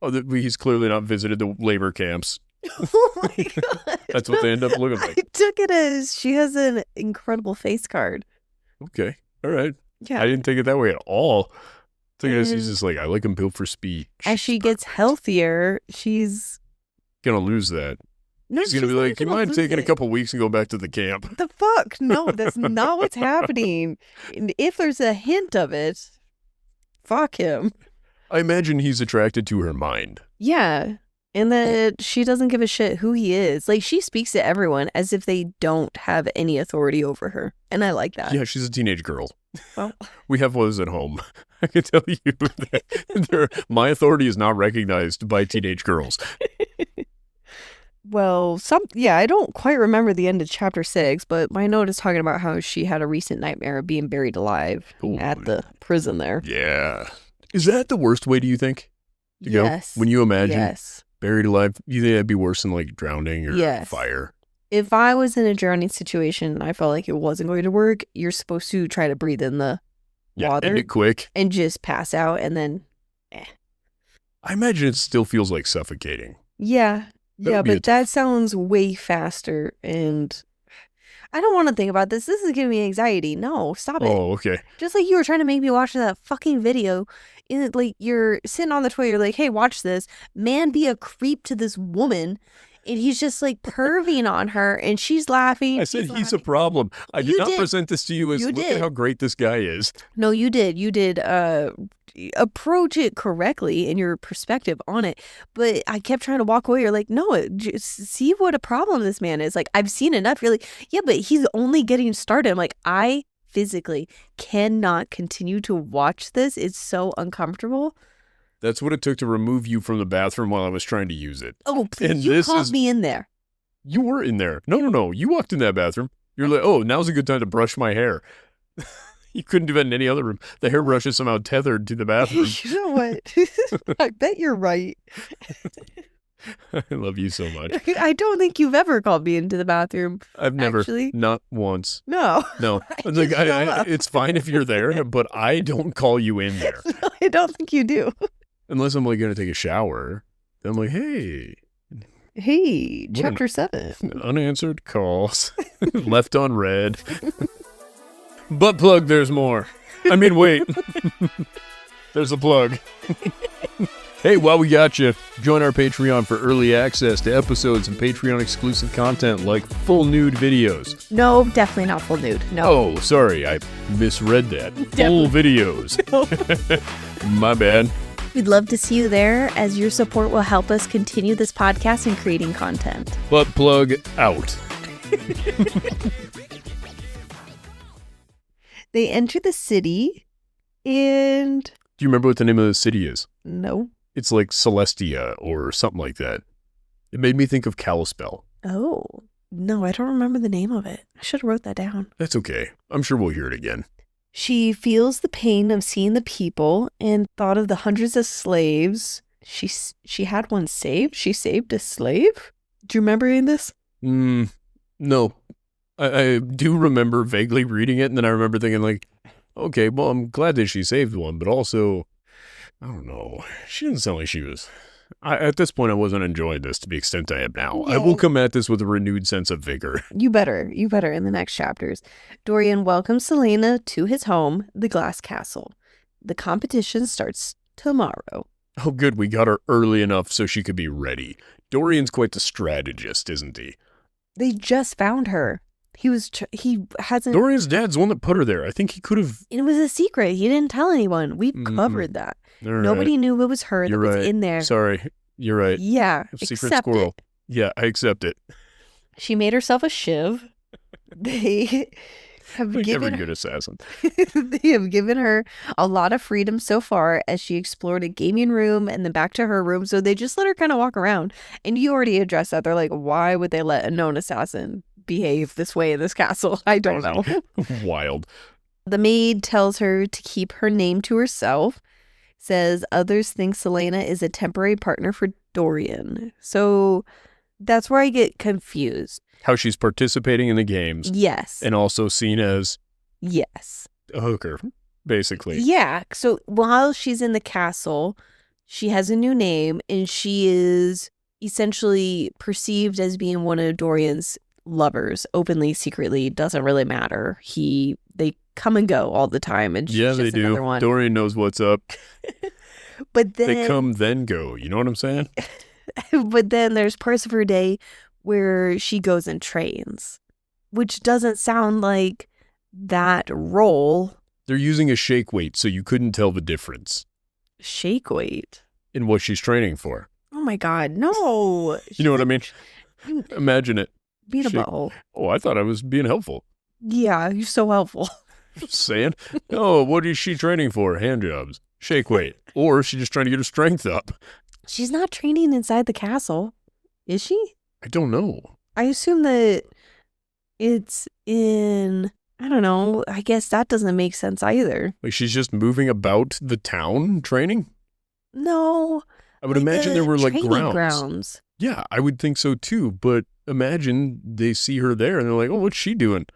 Oh, he's clearly not visited the labor camps. Oh my God. That's what they end up looking like. I took it as she has an incredible face card. Okay. All right. Yeah. I didn't take it that way at all. I think she's just like, I like him built for speed. As she gets healthier, she's going to lose that. No, she's going to be like, you mind taking a couple weeks and go back to the camp? The fuck? No, that's not what's happening. And if there's a hint of it, fuck him. I imagine he's attracted to her mind. Yeah. And that she doesn't give a shit who he is. Like, she speaks to everyone as if they don't have any authority over her. And I like that. Yeah, she's a teenage girl. Well, We have those at home. I can tell you that my authority is not recognized by teenage girls. I don't quite remember the end of chapter 6, but my note is talking about how she had a recent nightmare of being buried alive Ooh. at the prison there. Yeah. Is that the worst way, do you think? To Yes. go? When you imagine Yes. buried alive, you think that'd be worse than like drowning or Yes. fire? If I was in a drowning situation and I felt like it wasn't going to work, you're supposed to try to breathe in the Yeah, water end it quick. and just pass out and then, I imagine it still feels like suffocating. yeah. That Yeah, would be but that sounds way faster and I don't want to think about this. This is giving me anxiety. No, stop it. Oh, okay. Just like you were trying to make me watch that fucking video. Like, you're sitting on the toilet, you're like, hey, watch this. Man be a creep to this woman. And he's just like perving on her and she's laughing. I said he's a laughing. problem. I did You not did. present this to you as You look did. at how great this guy is. No, you did. You did approach it correctly in your perspective on it. But I kept trying to walk away. You're like, no, just see what a problem this man is. Like, I've seen enough. You're like, yeah, but he's only getting started. I'm like, I physically cannot continue to watch this. It's so uncomfortable. That's what it took to remove you from the bathroom while I was trying to use it. Oh, please, And you this caught is- me in there. You were in there. No. You walked in that bathroom. You're like, oh, now's a good time to brush my hair. You couldn't do that in any other room. The hairbrush is somehow tethered to the bathroom. You know what? I bet you're right. I love you so much. I don't think you've ever called me into the bathroom. I've never, Actually? not once. No. No, I It's like, just show up. it's fine if you're there, but I don't call you in there No, I don't think you do. unless I'm like going to take a shower. Then I'm like, hey, Hey, What an- chapter 7. unanswered calls, left on red. Butt plug, there's more. I mean, wait, there's a plug. Hey, while we got you, join our Patreon for early access to episodes and Patreon exclusive content like full nude videos. No, definitely not full nude. No. Oh, sorry, I misread that. Full videos. My bad. We'd love to see you there, as your support will help us continue this podcast and creating content. Butt plug out. They enter the city and Do you remember what the name of the city is? no. It's like Celestia or something like that. It made me think of Kalispell. Oh, no, I don't remember the name of it. I should have wrote that down. That's okay. I'm sure we'll hear it again. She feels the pain of seeing the people and thought of the hundreds of slaves. She had one saved. She saved a slave. Do you remember any of this? No. I do remember vaguely reading it, and then I remember thinking like, okay, well, I'm glad that she saved one, but also, I don't know. She didn't sound like she was... at this point, I wasn't enjoying this to the extent I am now. I will Yeah. come at this with a renewed sense of vigor. You better in the next chapters. Dorian welcomes Selena to his home, the Glass Castle. The competition starts tomorrow. Oh, good, we got her early enough so she could be ready. Dorian's quite the strategist, isn't he? They just found her. He hasn't. Dorian's dad's the one that put her there. I think he could have... It was a secret. He didn't tell anyone. We've Mhm. covered that. All right. Nobody knew it was her You're that was right. in there. Sorry, you're right. Yeah, Secret accept squirrel. it. Yeah, I accept it. She made herself a shiv. They have Like every given good assassin. they have given her a lot of freedom so far as she explored a gaming room and then back to her room. So they just let her kind of walk around. And you already addressed that. They're like, why would they let a known assassin behave this way in this castle? I don't know. Wild. The maid tells her to keep her name to herself, says others think Selena is a temporary partner for Dorian. So that's where I get confused. How she's participating in the games Yes. and also seen as Yes. a hooker, basically. Yeah. So while she's in the castle, she has a new name and she is essentially perceived as being one of Dorian's lovers, openly, secretly, doesn't really matter. They come and go all the time, and she's Yeah, they just another do. one. Dorian knows what's up. But then They come, then go. You know what I'm saying? but then there's parts of her day where she goes and trains, which doesn't sound like that role. They're using a shake weight, so you couldn't tell the difference Shake weight. in what she's training for. Oh my God, no. You know what I mean? You Imagine it. being a Shake. butthole. Oh, I thought I was being helpful. Yeah, you're so helpful. Just saying. Oh, what is she training for? Hand jobs. Shake weight. Or is she just trying to get her strength up? She's not training inside the castle, is she? I don't know. I assume that it's in, I don't know, I guess that doesn't make sense either. Like she's just moving about the town training? No. I would imagine there were like training grounds. Yeah, I would think so too. But imagine they see her there and they're like, oh, what's she doing?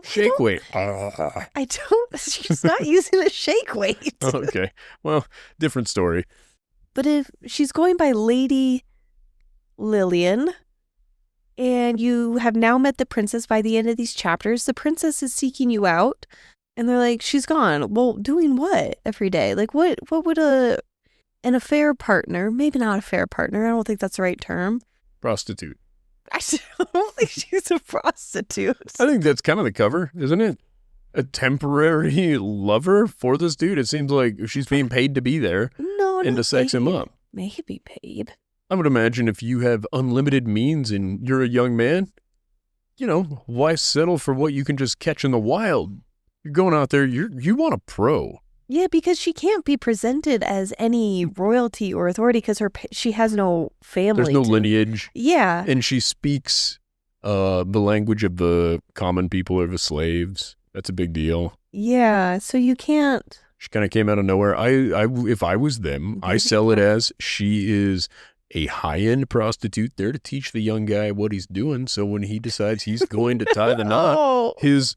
Shake weight. I don't, she's not using a shake weight. Okay. Well, different story. But if she's going by Lady Lillian, and you have now met the princess by the end of these chapters, the princess is seeking you out, and they're like, she's gone. Well, doing what every day? Like, what would an affair partner, maybe not a fair partner, I don't think that's the right term. Prostitute. I don't think she's a prostitute. I think that's kind of the cover, isn't it? A temporary lover for this dude. It seems like she's being paid to be there and to sex him up. Maybe paid. I would imagine if you have unlimited means and you're a young man, you know, why settle for what you can just catch in the wild? You're going out there, you want a pro. Yeah, because she can't be presented as any royalty or authority because she has no family. There's no lineage. Yeah. And she speaks the language of the common people or the slaves. That's a big deal. Yeah, so you can't. She kind of came out of nowhere. If I was them, I sell it as she is a high-end prostitute there to teach the young guy what he's doing. So when he decides he's going to tie the knot, his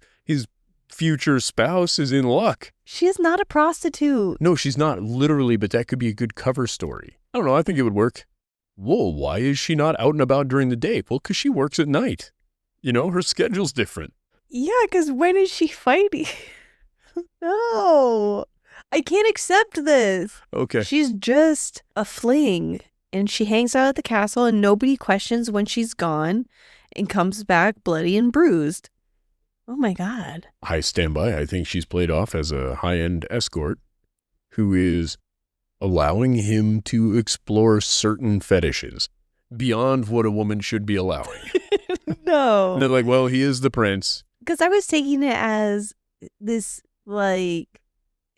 future spouse is in luck. She is not a prostitute. No, she's not literally, but that could be a good cover story. I don't know. I think it would work. Whoa, why is she not out and about during the day? Well, because she works at night. You know, her schedule's different. Yeah, because when is she fighting? No, I can't accept this. Okay. She's just a fling, and she hangs out at the castle, and nobody questions when she's gone and comes back bloody and bruised. Oh my God. I stand by. I think she's played off as a high-end escort who is allowing him to explore certain fetishes beyond what a woman should be allowing. No. And they're like, well, he is the prince. Because I was taking it as this, like,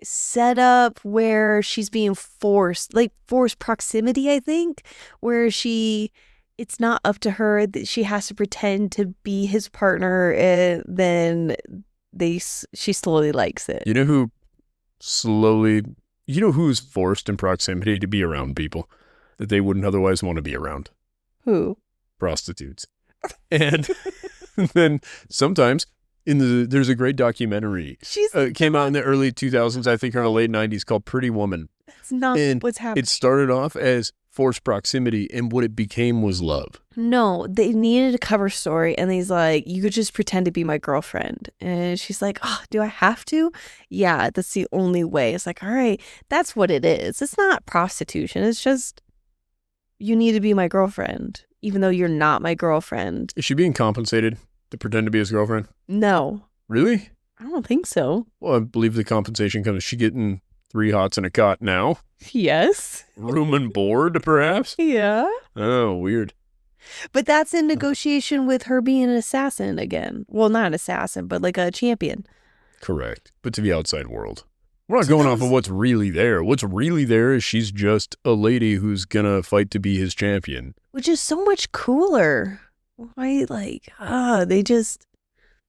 setup where she's being forced proximity, I think, where it's not up to her that she has to pretend to be his partner, and then she slowly likes it. You know who's forced in proximity to be around people that they wouldn't otherwise want to be around? Who? Prostitutes. And then sometimes there's a great documentary. Came out in the early 2000s, I think, or in the late 90s, called Pretty Woman. That's not what's happening. It started off as forced proximity, and what it became was love. No, they needed a cover story, and he's like, you could just pretend to be my girlfriend. And she's like, oh, do I have to? Yeah, that's the only way. It's like, all right, that's what it is. It's not prostitution. It's just, you need to be my girlfriend, even though you're not my girlfriend. Is she being compensated to pretend to be his girlfriend? No. Really? I don't think so. Well, I believe the compensation comes. Is she getting 3 hots and a cot now? Yes. Room and board, perhaps? Yeah. Oh, weird. But that's in negotiation with her being an assassin again. Well, not an assassin, but like a champion. Correct. But to the outside world. We're not going off of what's really there. What's really there is she's just a lady who's gonna fight to be his champion. Which is so much cooler. Why, they just...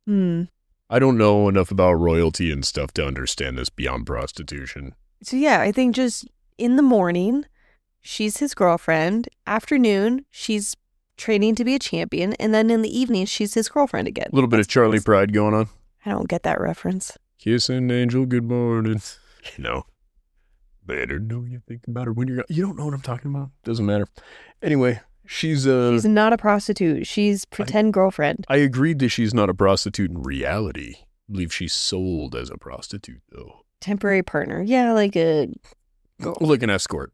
I don't know enough about royalty and stuff to understand this beyond prostitution. So yeah, I think just in the morning, she's his girlfriend. Afternoon, she's training to be a champion. And then in the evening, she's his girlfriend again. A little bit of Charlie Pride going on. I don't get that reference. Kissing angel, good morning. No. Better know you think about her when you're... You don't know what I'm talking about? Doesn't matter. Anyway, she's not a prostitute. She's pretend girlfriend. I agreed that she's not a prostitute in reality. I believe she's sold as a prostitute, though. Temporary partner. Yeah, like an escort.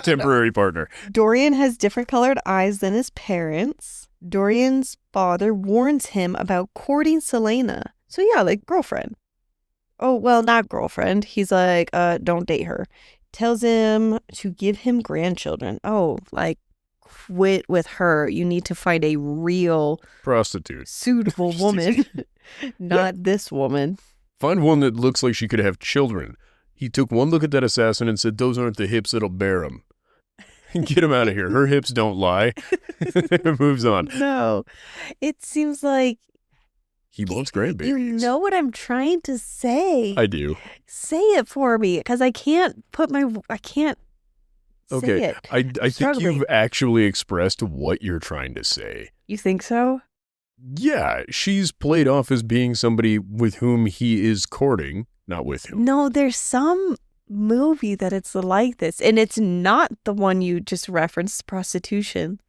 Temporary partner. Dorian has different colored eyes than his parents. Dorian's father warns him about courting Selena. So yeah, like girlfriend. Oh, well, not girlfriend. He's like, don't date her. tells him to give him grandchildren. Oh, like, quit with her. You need to find a real Prostitute. suitable woman, not this woman. Find one that looks like she could have children. He took one look at that assassin and said, those aren't the hips that'll bear him. Get him out of here. Her hips don't lie. Moves on. No, it seems like He wants grandbabies. you know what I'm trying to say. I do. Say it for me, because I can't say Okay. it. I think struggling. you've actually expressed what you're trying to say. You think so? Yeah, she's played off as being somebody with whom he is courting, not with him. No, there's some movie that it's like this, and it's not the one you just referenced, prostitution.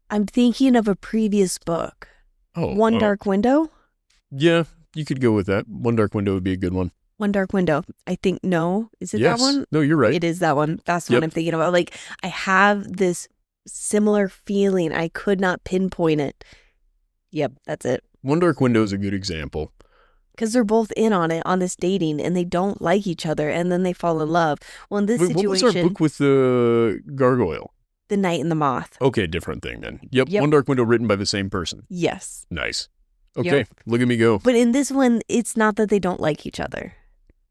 I'm thinking of a previous book, One Dark Window. Yeah, you could go with that. One Dark Window would be a good one. One Dark Window. I think, no, is it Yes. that one? No, you're right. It is that one. That's the Yep. one I'm thinking about. Like, I have this similar feeling. I could not pinpoint it. Yep, that's it. One Dark Window is a good example. Because they're both in on it, on this dating, and they don't like each other, and then they fall in love. Well, in this Wait, what was our situation, book with the gargoyle? The Night and the Moth. Okay, different thing then. Yep, Yep. One Dark Window written by the same person. Yes. Nice. Okay, Yep. look at me go. But in this one, it's not that they don't like each other.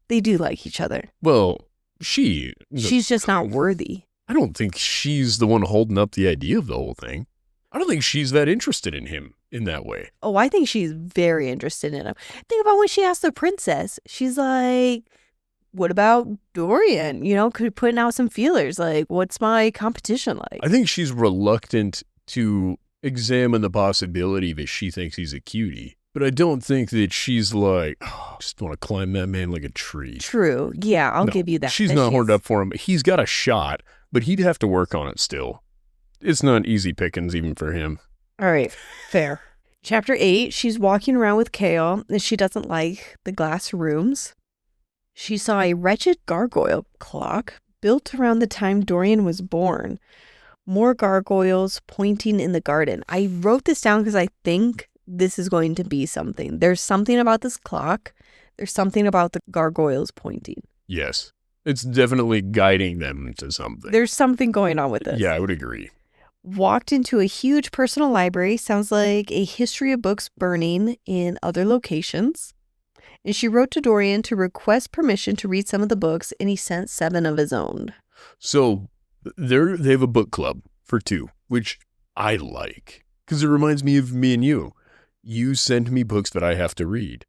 They do like each other. Well, She's just not worthy. I don't think she's the one holding up the idea of the whole thing. I don't think she's that interested in him in that way. Oh, I think she's very interested in him. Think about when she asked the princess. She's like, what about Dorian? You know, putting out some feelers. Like, what's my competition like? I think she's reluctant to examine the possibility that she thinks he's a cutie. But I don't think that she's like, oh, I just want to climb that man like a tree. True. Yeah, I'll No, give you that. She's That not horned up for him. He's got a shot, but he'd have to work on it still. It's not easy pickings even for him. All right. Fair. Chapter 8, she's walking around with Kale, and she doesn't like the glass rooms. She saw a wretched gargoyle clock built around the time Dorian was born. More gargoyles pointing in the garden. I wrote this down because I think this is going to be something. There's something about this clock. There's something about the gargoyles pointing. Yes. It's definitely guiding them to something. There's something going on with this. Yeah, I would agree. Walked into a huge personal library. Sounds like a history of books burning in other locations. And she wrote to Dorian to request permission to read some of the books, and he sent 7 of his own. So they have a book club for 2, which I like because it reminds me of me and you. You send me books that I have to read,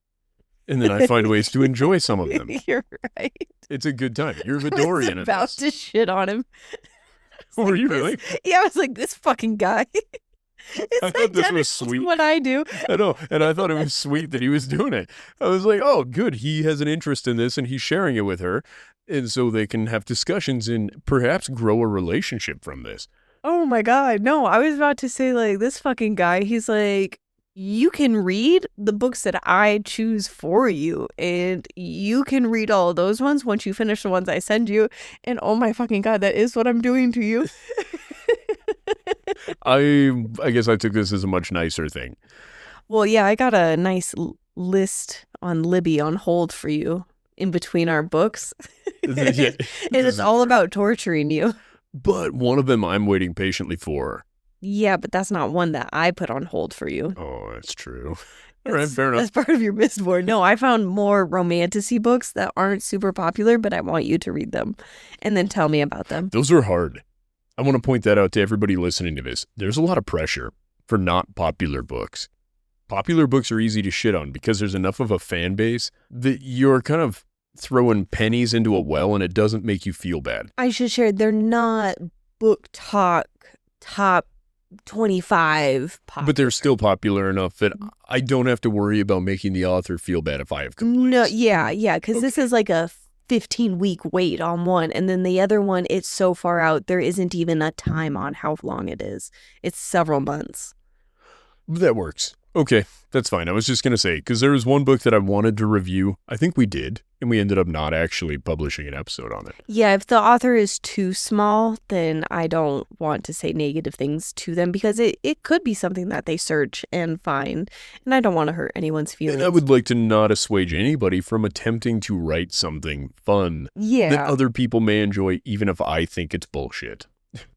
and then I find ways to enjoy some of them. You're right. It's a good time. You're the I was Dorian. about to shit on him. Were you This- really? Yeah, I was like, this fucking guy. It's I thought this was identical to sweet. what I do. I know, and I thought it was sweet that he was doing it. I was like, oh, good. He has an interest in this, and he's sharing it with her, and so they can have discussions and perhaps grow a relationship from this. Oh my God. No, I was about to say, like, this fucking guy, he's like, you can read the books that I choose for you, and you can read all of those ones once you finish the ones I send you. And oh my fucking God, that is what I'm doing to you. I guess I took this as a much nicer thing. Well, yeah, I got a nice list on Libby on hold for you in between our books. Yeah. And it's all about torturing you. But one of them I'm waiting patiently for. Yeah, but that's not one that I put on hold for you. Oh, that's true. All right, fair enough. That's part of your missed board. No, I found more romantic-y books that aren't super popular, but I want you to read them and then tell me about them. Those are hard. I want to point that out to everybody listening to this. There's a lot of pressure for not popular books. Popular books are easy to shit on because there's enough of a fan base that you're kind of throwing pennies into a well and it doesn't make you feel bad. I should share, they're not book talk top 25 pop. But they're still popular enough that I don't have to worry about making the author feel bad if I have complaints. No, yeah, because this is like a 15-week wait on one, and then the other one, it's so far out, there isn't even a time on how long it is. It's several months. That works. Okay, that's fine. I was just going to say, because there was one book that I wanted to review. I think we did, and we ended up not actually publishing an episode on it. Yeah, if the author is too small, then I don't want to say negative things to them because it could be something that they search and find, and I don't want to hurt anyone's feelings. And I would like to not assuage anybody from attempting to write something fun that other people may enjoy, even if I think it's bullshit.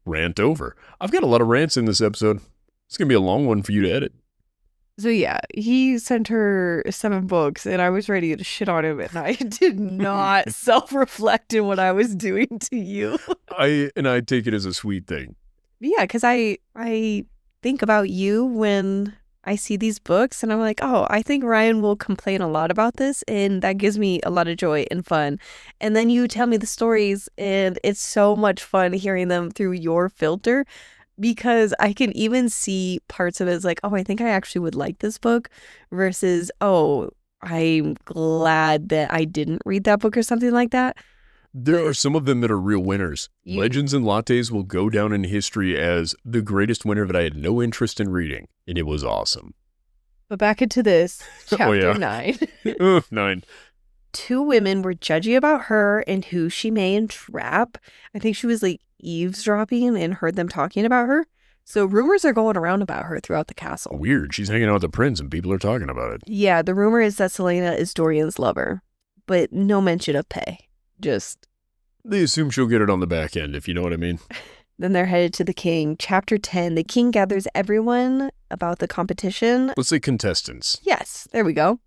Rant over. I've got a lot of rants in this episode. It's going to be a long one for you to edit. So yeah, he sent her 7 books and I was ready to shit on him and I did not self-reflect in what I was doing to you. I take it as a sweet thing. Yeah, because I think about you when I see these books and I'm like, oh, I think Ryan will complain a lot about this and that gives me a lot of joy and fun. And then you tell me the stories and it's so much fun hearing them through your filter. Because I can even see parts of it as like, oh, I think I actually would like this book versus, oh, I'm glad that I didn't read that book or something like that. There are some of them that are real winners. Legends and Lattes will go down in history as the greatest winner that I had no interest in reading, and it was awesome. But back into this, chapter 9. 9. 2 women were judgy about her and who she may entrap. I think she was like eavesdropping and heard them talking about her. So rumors are going around about her throughout the castle. Weird. She's hanging out with the prince and people are talking about it. Yeah, the rumor is that Selena is Dorian's lover, but no mention of pay. Just... They assume she'll get it on the back end, if you know what I mean. Then they're headed to the king. Chapter 10, the king gathers everyone about the competition. Let's say contestants. Yes, there we go.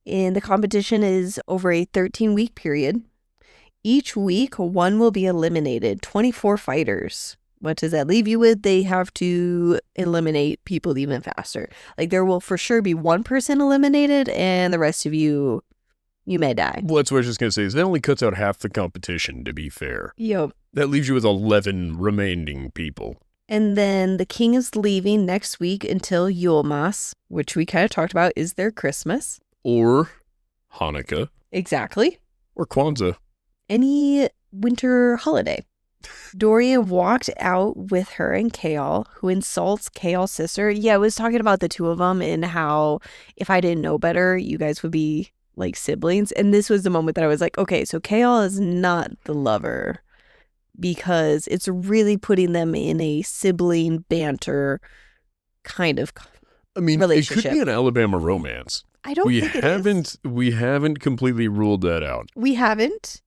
And the competition is over a 13-week period. Each week, one will be eliminated. 24 fighters. What does that leave you with? They have to eliminate people even faster. Like, there will for sure be one person eliminated, and the rest of you may die. Well, that's what I was just going to say. Is that only cuts out half the competition, to be fair. Yep. That leaves you with 11 remaining people. And then the king is leaving next week until Yule Maas, which we kind of talked about is their Christmas. Or Hanukkah. Exactly. Or Kwanzaa. Any winter holiday. Dorian walked out with her and Chaol, who insults Chaol's sister. Yeah, I was talking about the two of them and how if I didn't know better, you guys would be like siblings. And this was the moment that I was like, okay, so Chaol is not the lover because it's really putting them in a sibling banter kind of relationship. It could be an Alabama romance. I don't think it is. We haven't completely ruled that out. We haven't?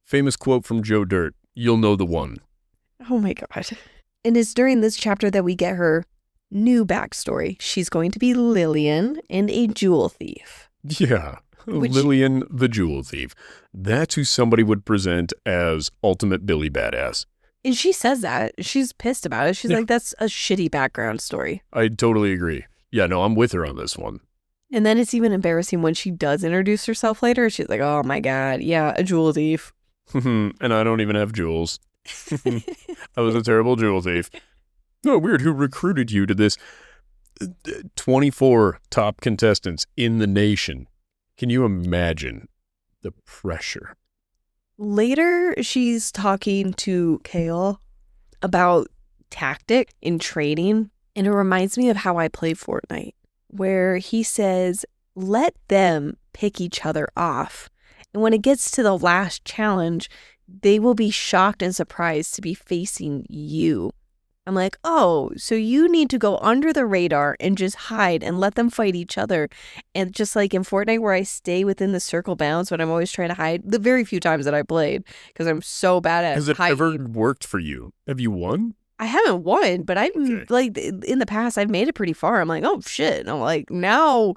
Famous quote from Joe Dirt. You'll know the one. Oh my God. And it's during this chapter that we get her new backstory. She's going to be Lillian and a jewel thief. Yeah. Lillian the jewel thief. That's who somebody would present as ultimate Billy badass. And she says that. She's pissed about it. She's like, that's a shitty background story. I totally agree. Yeah, no, I'm with her on this one. And then it's even embarrassing when she does introduce herself later. She's like, oh my God, yeah, a jewel thief. And I don't even have jewels. I was a terrible jewel thief. Oh, weird. Who recruited you to this? 24 top contestants in the nation. Can you imagine the pressure? Later, she's talking to Chaol about tactic in training. And it reminds me of how I play Fortnite, where he says, let them pick each other off. And when it gets to the last challenge, they will be shocked and surprised to be facing you. I'm like, oh, so you need to go under the radar and just hide and let them fight each other. And just like in Fortnite where I stay within the circle bounds, but I'm always trying to hide, the very few times that I played, because I'm so bad at Has it hiding. ever worked for you? Have you won? I haven't won, but I've like in the past, I've made it pretty far. I'm like, oh shit. And I'm like, now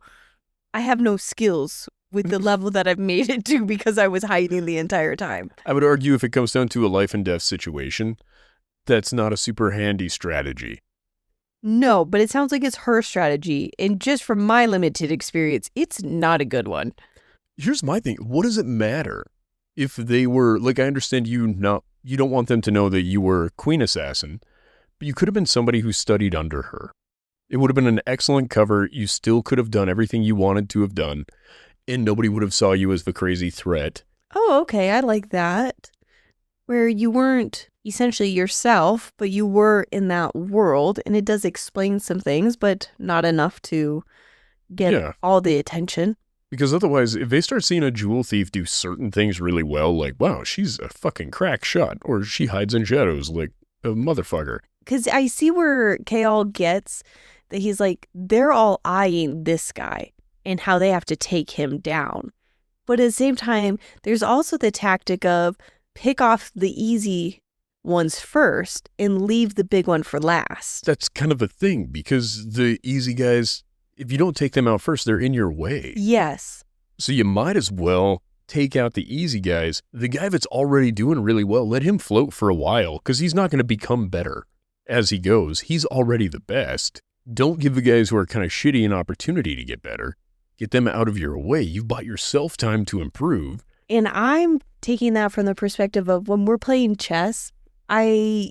I have no skills with the level that I've made it to because I was hiding the entire time. I would argue if it comes down to a life and death situation, that's not a super handy strategy. No, but it sounds like it's her strategy. And just from my limited experience, it's not a good one. Here's my thing. What does it matter if they were, like, I understand you don't want them to know that you were Queen Assassin, but you could have been somebody who studied under her. It would have been an excellent cover. You still could have done everything you wanted to have done, and nobody would have saw you as the crazy threat. Oh, okay. I like that. Where you weren't essentially yourself, but you were in that world, and it does explain some things, but not enough to get all the attention. Because otherwise, if they start seeing a jewel thief do certain things really well, like, wow, she's a fucking crack shot, or she hides in shadows like a motherfucker. Because I see where Kale gets that he's like, they're all eyeing this guy and how they have to take him down. But at the same time, there's also the tactic of pick off the easy ones first and leave the big one for last. That's kind of a thing, because the easy guys, if you don't take them out first, they're in your way. Yes. So you might as well take out the easy guys. The guy that's already doing really well, let him float for a while, because he's not going to become better as he goes. He's already the best. Don't give the guys who are kind of shitty an opportunity to get better. Get them out of your way. You've bought yourself time to improve. And I'm taking that from the perspective of when we're playing chess, I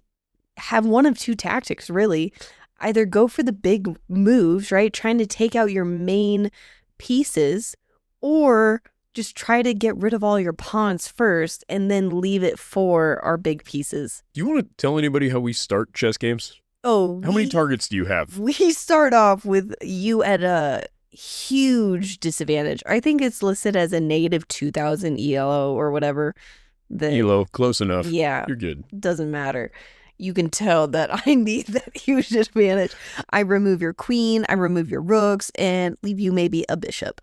have one of two tactics, really. Either go for the big moves, right? Trying to take out your main pieces, or just try to get rid of all your pawns first and then leave it for our big pieces. Do you want to tell anybody how we start chess games? Oh, How many targets do you have? We start off with you at a huge disadvantage. I think it's listed as a negative 2,000 ELO or whatever. ELO, close enough. Yeah. You're good. Doesn't matter. You can tell that I need that huge disadvantage. I remove your queen, I remove your rooks, and leave you maybe a bishop.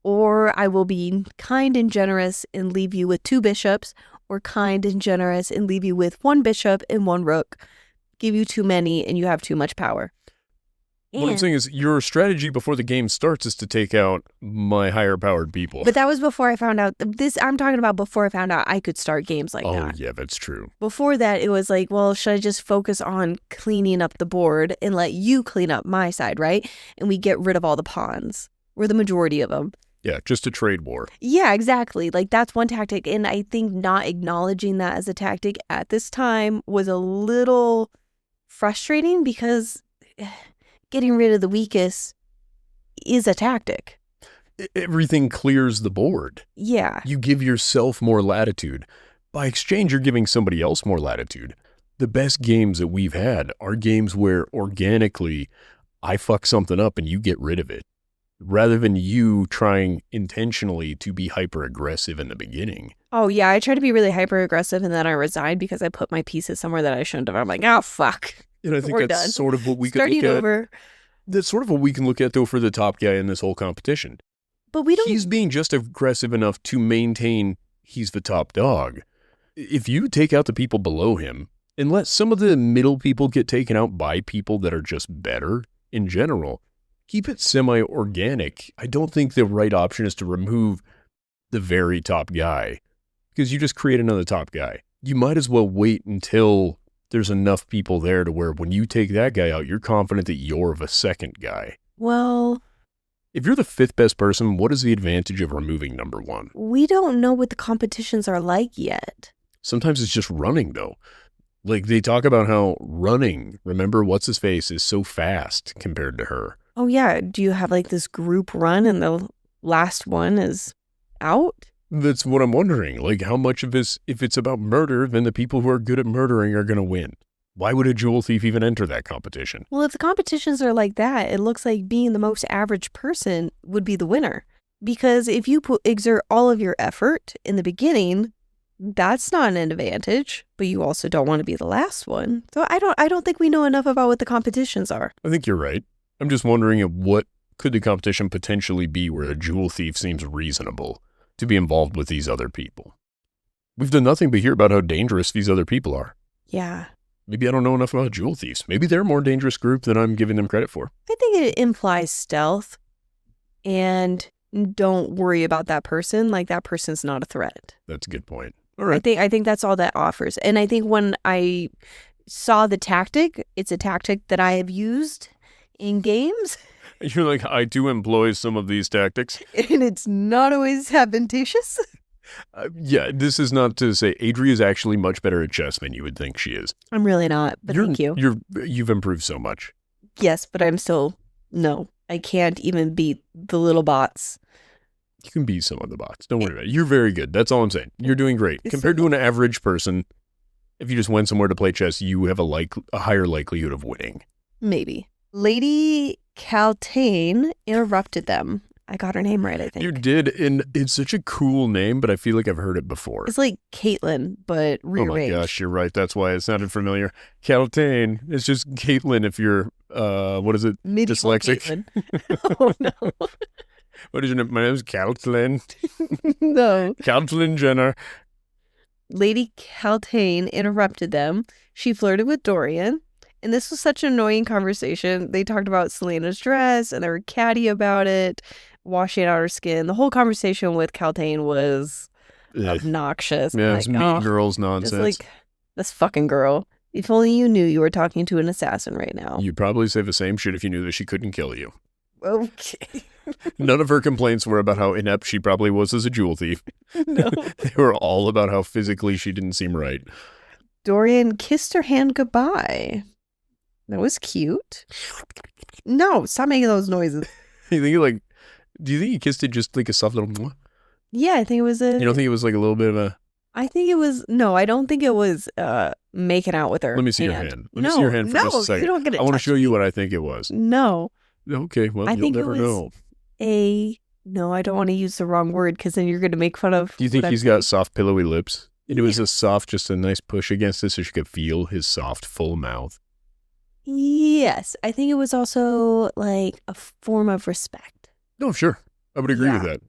Or I will be kind and generous and leave you with 2 bishops, or kind and generous and leave you with 1 bishop and 1 rook. Give you too many and you have too much power. What I'm saying is your strategy before the game starts is to take out my higher powered people. But that was before I found out this. I'm talking about before I found out I could start games like that. Oh, yeah, that's true. Before that, it was like, well, should I just focus on cleaning up the board and let you clean up my side, right? And we get rid of all the pawns, or the majority of them. Yeah, just a trade war. Yeah, exactly. Like, that's one tactic. And I think not acknowledging that as a tactic at this time was a little frustrating, because getting rid of the weakest is a tactic. Everything clears the board. Yeah. You give yourself more latitude. By exchange, you're giving somebody else more latitude. The best games that we've had are games where organically I fuck something up and you get rid of it, rather than you trying intentionally to be hyper aggressive in the beginning. Oh, yeah. I try to be really hyper aggressive and then I resign because I put my pieces somewhere that I shouldn't have. I'm like, oh, fuck. And I think We're that's done. sort of what we could Starting look at. over. That's sort of what we can look at, though, for the top guy in this whole competition. But we don't. He's being just aggressive enough to maintain he's the top dog. If you take out the people below him and let some of the middle people get taken out by people that are just better in general, keep it semi-organic. I don't think the right option is to remove the very top guy, because you just create another top guy. You might as well wait until there's enough people there to where when you take that guy out, you're confident that you're the second guy. Well, If you're the 5th best person, what is the advantage of removing number 1? we don't know what the competitions are like yet. Sometimes it's just running, though. Like, they talk about how running, remember, what's-his-face, is so fast compared to her. Oh, yeah. Do you have like this group run and the last one is out? That's what I'm wondering. Like, how much of this, if it's about murder, then the people who are good at murdering are going to win. Why would a jewel thief even enter that competition? Well, if the competitions are like that, it looks like being the most average person would be the winner. Because if you exert all of your effort in the beginning, that's not an advantage, but you also don't want to be the last one. So I don't think we know enough about what the competitions are. I think you're right. I'm just wondering at what could the competition potentially be where a jewel thief seems reasonable to be involved with these other people. We've done nothing but hear about how dangerous these other people are. Yeah. Maybe I don't know enough about jewel thieves. Maybe they're a more dangerous group than I'm giving them credit for. I think it implies stealth and don't worry about that person. Like, that person's not a threat. That's a good point. All right. I think that's all that offers. And I think when I saw the tactic, it's a tactic that I have used in games. You're like, I do employ some of these tactics. And it's not always advantageous. Yeah, this is not to say Adria is actually much better at chess than you would think she is. I'm really not, but thank you. You've improved so much. Yes, but I'm still, no, I can't even beat the little bots. You can beat some of the bots. Don't worry about it. You're very good. That's all I'm saying. You're doing great. Compared to an average person, If you just went somewhere to play chess, you have a higher likelihood of winning. Maybe. Lady Caltaine interrupted them. I got her name right, I think. You did, and it's such a cool name, but I feel like I've heard it before. It's like Caitlin, but rearranged. Oh my gosh, you're right. That's why it sounded familiar. Caltaine. It's just Caitlin if you're, what is it? Medieval Dyslexic. Caitlin. Oh, no. What is your name? My name's Caltaine. No. Caltaine Jenner. Lady Caltaine interrupted them. She flirted with Dorian. And this was such an annoying conversation. They talked about Selena's dress and they were catty about it, washing out her skin. The whole conversation with Caltaine was obnoxious. Yeah, like, it's mean girls nonsense. Just like, this fucking girl. If only you knew you were talking to an assassin right now. You'd probably say the same shit if you knew that she couldn't kill you. Okay. None of her complaints were about how inept she probably was as a jewel thief. No. They were all about how physically she didn't seem right. Dorian kissed her hand goodbye. That was cute. No, stop making those noises. Do you think he kissed it just like a soft little mwah? Yeah, I think it was You don't think it was like a little bit of a... I think it was... No, I don't think it was making out with her. Let me see your hand. Let me see your hand for just a second. You don't get it. I want to show you what I think it was. No. Okay, well, I you'll think never it was know. No, I don't want to use the wrong word because then you're going to make fun of... Do you think he's got soft, pillowy lips? And it was just a nice push against it so she could feel his soft, full mouth. Yes. I think it was also like a form of respect. No, sure. I would agree with that.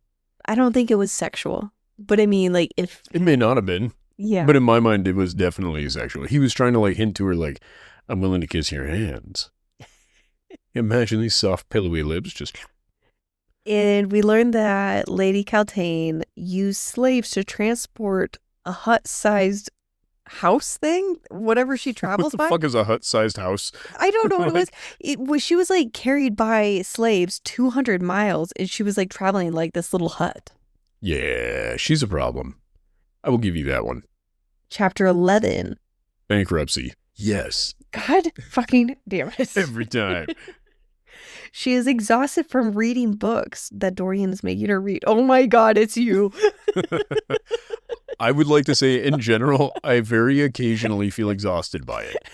I don't think it was sexual. But I mean, like, if... It may not have been. Yeah. But in my mind, it was definitely sexual. He was trying to like hint to her like, I'm willing to kiss your hands. Imagine these soft, pillowy lips just... And we learned that Lady Caltaine used slaves to transport a hut-sized house thing, whatever she travels by. What the fuck is a hut-sized house? I don't know what it was. She was like carried by slaves 200 miles, and she was like traveling like this little hut. Yeah, she's a problem. I will give you that one. Chapter 11. Bankruptcy. Yes. God fucking damn it. Every time. She is exhausted from reading books that Dorian is making her read. Oh my God, it's you. I would like to say, in general, I very occasionally feel exhausted by it.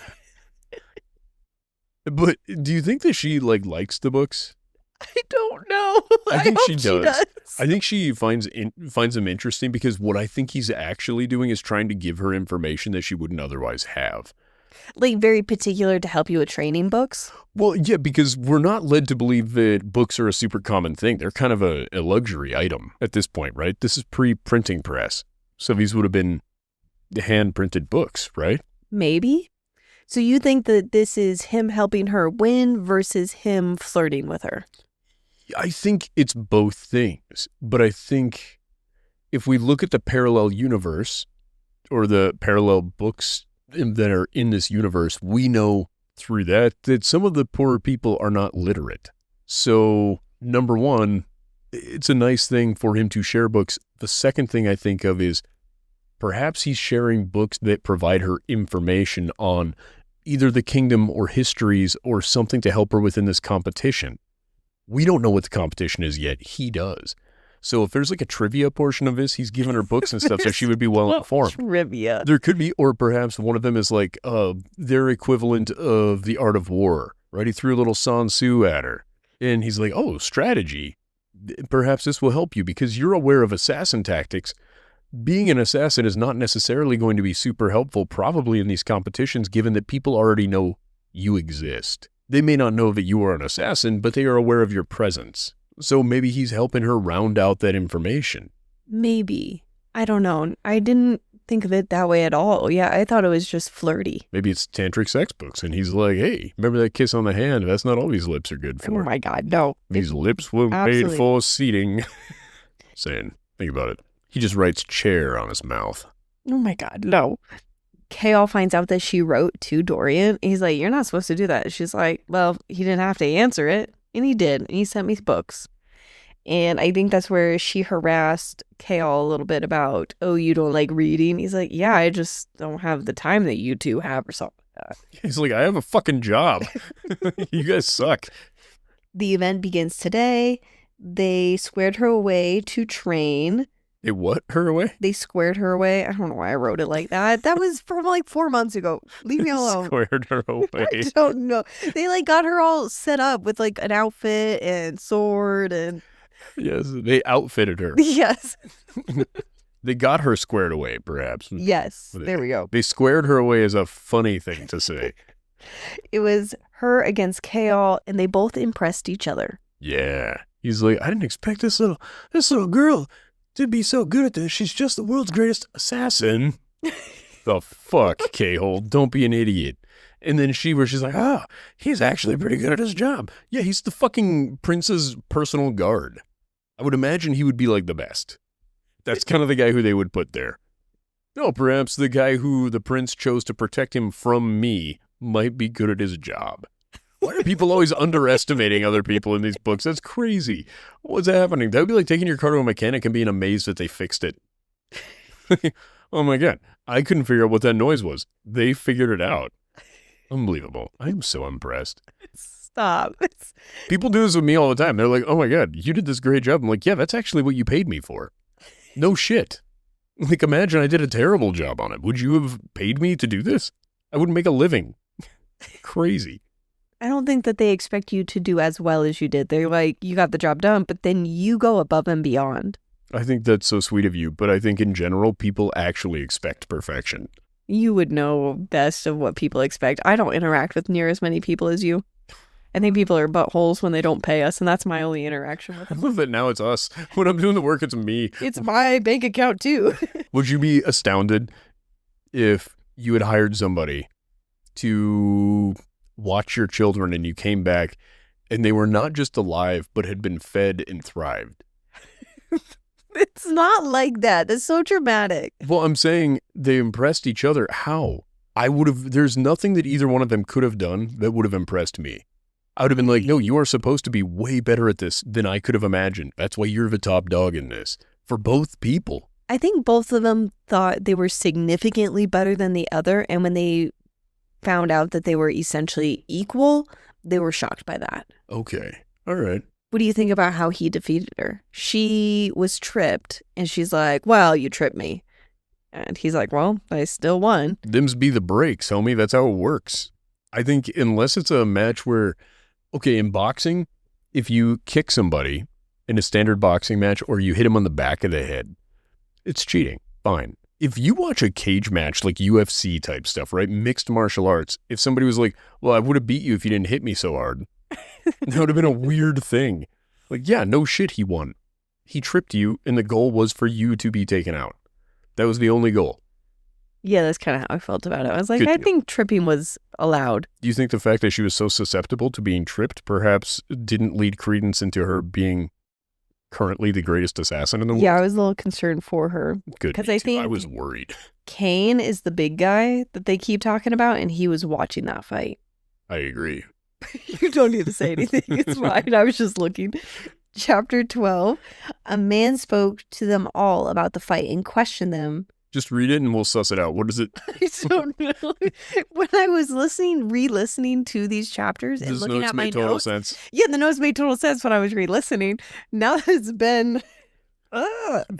But do you think that she likes the books? I don't know. I think hope she does. I think she finds them interesting because what I think he's actually doing is trying to give her information that she wouldn't otherwise have. Like very particular to help you with training books? Well, yeah, because we're not led to believe that books are a super common thing. They're kind of a luxury item at this point, right? This is pre-printing press. So these would have been hand-printed books, right? Maybe. So you think that this is him helping her win versus him flirting with her? I think it's both things. But I think if we look at the parallel universe or the parallel books that are in this universe, we know through that some of the poorer people are not literate. So, number one, it's a nice thing for him to share books. The second thing I think of is perhaps he's sharing books that provide her information on either the kingdom or histories or something to help her within this competition. We don't know what the competition is yet. He does. So if there's like a trivia portion of this, he's given her books and stuff so she would be well informed. Trivia. There could be, or perhaps one of them is like their equivalent of the art of war, right? He threw a little Sun Tzu at her. And he's like, oh, strategy. Perhaps this will help you because you're aware of assassin tactics. Being an assassin is not necessarily going to be super helpful probably in these competitions given that people already know you exist. They may not know that you are an assassin, but they are aware of your presence. So maybe he's helping her round out that information. Maybe. I don't know. I didn't think of it that way at all. Yeah, I thought it was just flirty. Maybe it's tantric sex books, and he's like, hey, remember that kiss on the hand? That's not all these lips are good for. Oh my God, no. These lips were made for seating. Saying, think about it. He just writes chair on his mouth. Oh my God, no. Kale finds out that she wrote to Dorian. He's like, you're not supposed to do that. She's like, well, he didn't have to answer it. And he did. And he sent me books. And I think that's where she harassed Kale a little bit about, oh, you don't like reading? He's like, yeah, I just don't have the time that you two have or something like that. He's like, I have a fucking job. You guys suck. The event begins today. They squared her away to train. They what her away? They squared her away. I don't know why I wrote it like that. That was from like 4 months ago. Leave me alone. Squared her away. I don't know. They like got her all set up with like an outfit and sword and Yes, they outfitted her. yes. They got her squared away, perhaps. Yes. There we go. They squared her away is a funny thing to say. It was her against Kale, and they both impressed each other. Yeah. He's like, I didn't expect This little girl to be so good at this. She's just the world's greatest assassin. the fuck, K-hole. Don't be an idiot. And then she's like, He's actually pretty good at his job. yeah, he's the fucking prince's personal guard. I would imagine he would be like the best. That's kind of the guy who they would put there. No, perhaps the guy who the prince chose to protect him from me might be good at his job. Why are people always underestimating other people in these books? That's crazy. What's happening? That would be like taking your car to a mechanic and being amazed that they fixed it. Oh my God. I couldn't figure out what that noise was. They figured it out. Unbelievable. I am so impressed. Stop. People do this with me all the time. They're like, oh my God, you did this great job. I'm like, yeah, that's actually what you paid me for. No shit. Like, imagine I did a terrible job on it. Would you have paid me to do this? I wouldn't make a living. Crazy. I don't think that they expect you to do as well as you did. They're like, you got the job done, but then you go above and beyond. I think that's so sweet of you, but I think in general, people actually expect perfection. You would know best of what people expect. I don't interact with near as many people as you. I think people are buttholes when they don't pay us, and that's my only interaction with I them. love that now it's us. When I'm doing the work, it's me. It's my bank account, too. Would you be astounded if you had hired somebody to watch your children and you came back and they were not just alive, but had been fed and thrived? It's not like that. That's so dramatic. Well, I'm saying they impressed each other. How? There's nothing that either one of them could have done that would have impressed me. I would have been like, no, you are supposed to be way better at this than I could have imagined. That's why you're the top dog in this. For both people. I think both of them thought they were significantly better than the other, and when they found out that they were essentially equal, they were shocked by that. Okay. All right. What do you think about how he defeated her? She was tripped, and she's like, well, you tripped me. And he's like, well, I still won. Them's be the breaks, homie. That's how it works. I think unless it's a match where, okay, in boxing, if you kick somebody in a standard boxing match or you hit him on the back of the head, it's cheating. Fine. If you watch a cage match, like UFC type stuff, right? Mixed martial arts, if somebody was like, well, I would have beat you if you didn't hit me so hard, that would have been a weird thing. Like, yeah, no shit, he won. He tripped you, and the goal was for you to be taken out. That was the only goal. Yeah, that's kind of how I felt about it. I was like, Good I deal. think tripping was allowed. Do you think the fact that she was so susceptible to being tripped perhaps didn't lead credence into her being currently the greatest assassin in the world? Yeah, I was a little concerned for her. Good. 'cause me I too. think- I was worried. Kane is the big guy that they keep talking about, and he was watching that fight. I agree. You don't need to say anything. It's fine. I was just looking. Chapter 12. A man spoke to them all about the fight and questioned them. Just read it and we'll suss it out. What is it? I don't know. When I was re-listening to these chapters and This looking notes at my made total notes. sense. Yeah, the notes made total sense when I was re-listening. Now that it's been...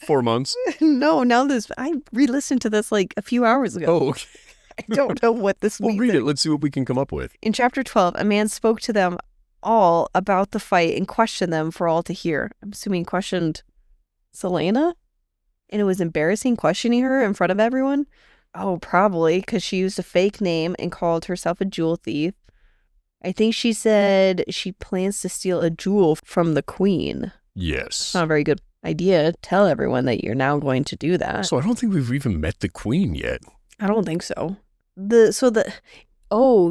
4 months. I re-listened to this like a few hours ago. Oh, okay. I don't know what this Well, means. read it. Let's see what we can come up with. In chapter 12, a man spoke to them all about the fight and questioned them for all to hear. I'm assuming questioned Selena? And it was embarrassing questioning her in front of everyone? Oh, probably, because she used a fake name and called herself a jewel thief. I think she said she plans to steal a jewel from the queen. Yes. It's not a very good idea. Tell everyone that you're now going to do that. So I don't think we've even met the queen yet. I don't think so.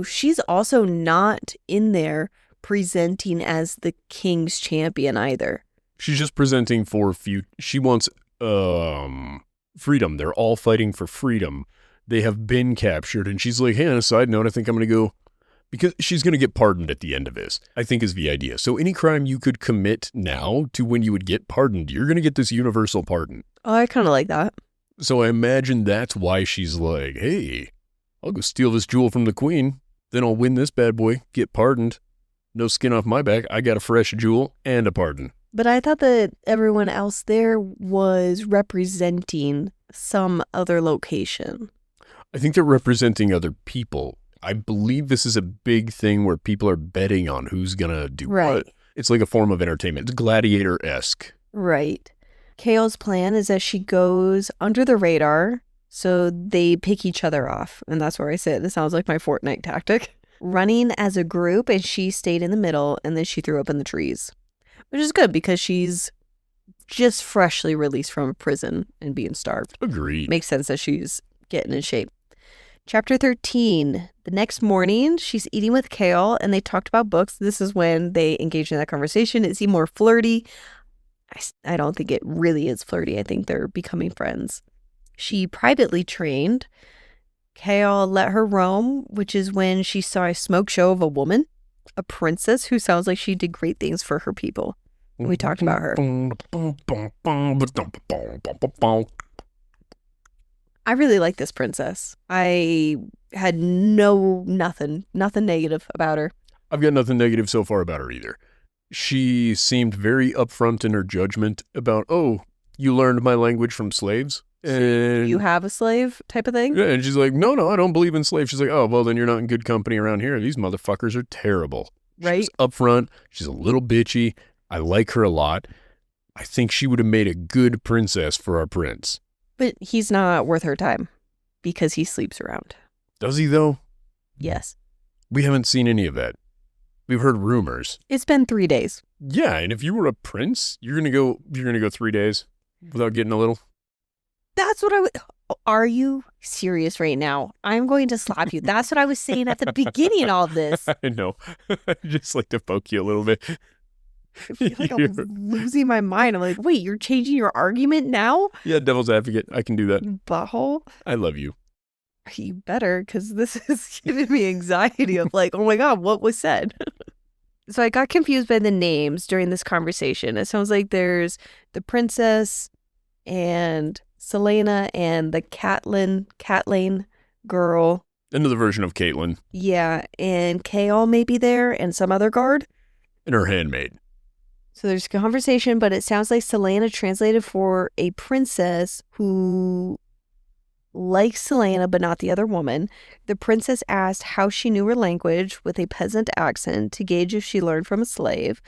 She's also not in there presenting as the king's champion either. She's just presenting for she wants freedom. They're all fighting for freedom. They have been captured, and she's like, hey, on a side note, I think I'm going to go, because she's going to get pardoned at the end of this, I think is the idea. So any crime you could commit now to when you would get pardoned, you're going to get this universal pardon. Oh, I kind of like that. So I imagine that's why she's like, hey, I'll go steal this jewel from the queen. Then I'll win this bad boy, get pardoned. No skin off my back. I got a fresh jewel and a pardon. But I thought that everyone else there was representing some other location. I think they're representing other people. I believe this is a big thing where people are betting on who's going to do Right. what. It's like a form of entertainment. It's gladiator-esque. Right. Kale's plan is that she goes under the radar, so they pick each other off. And that's where I said, this sounds like my Fortnite tactic. Running as a group, and she stayed in the middle, and then she threw up in the trees. Which is good because she's just freshly released from prison and being starved. Agreed. Makes sense that she's getting in shape. Chapter 13. The next morning, she's eating with Kale, and they talked about books. This is when they engaged in that conversation. It seemed more flirty. I don't think it really is flirty. I think they're becoming friends. She privately trained. Kale let her roam, which is when she saw a smoke show of a woman, a princess who sounds like she did great things for her people. We talked about her. I really like this princess. I had nothing negative about her. I've got nothing negative so far about her either. She seemed very upfront in her judgment about, oh, you learned my language from slaves? And You have a slave type of thing? yeah, and she's like, no, I don't believe in slaves. She's like, oh, well, then you're not in good company around here. These motherfuckers are terrible. Right? She's upfront. She's a little bitchy. I like her a lot. I think she would have made a good princess for our prince. But he's not worth her time because he sleeps around. Does he, though? Yes. We haven't seen any of that. We've heard rumors. It's been 3 days. Yeah, and if you were a prince, you're gonna go 3 days without getting a little. That's what I would. Are you serious right now? I'm going to slap you. That's what I was saying at the beginning of all this. I know. I just like to poke you a little bit. I feel like I'm losing my mind. I'm like, wait, you're changing your argument now? Yeah, devil's advocate. I can do that. You butthole. I love you. You better, because this is giving me anxiety of like, oh my God, what was said? So I got confused by the names during this conversation. It sounds like there's the princess and Selena and the Catlane girl. Another version of Caitlin Yeah, and Kale may be there and some other guard. and her handmaid. So there's conversation, but it sounds like Selena translated for a princess who likes Selena, but not the other woman. The princess asked how she knew her language with a peasant accent to gauge if she learned from a slave.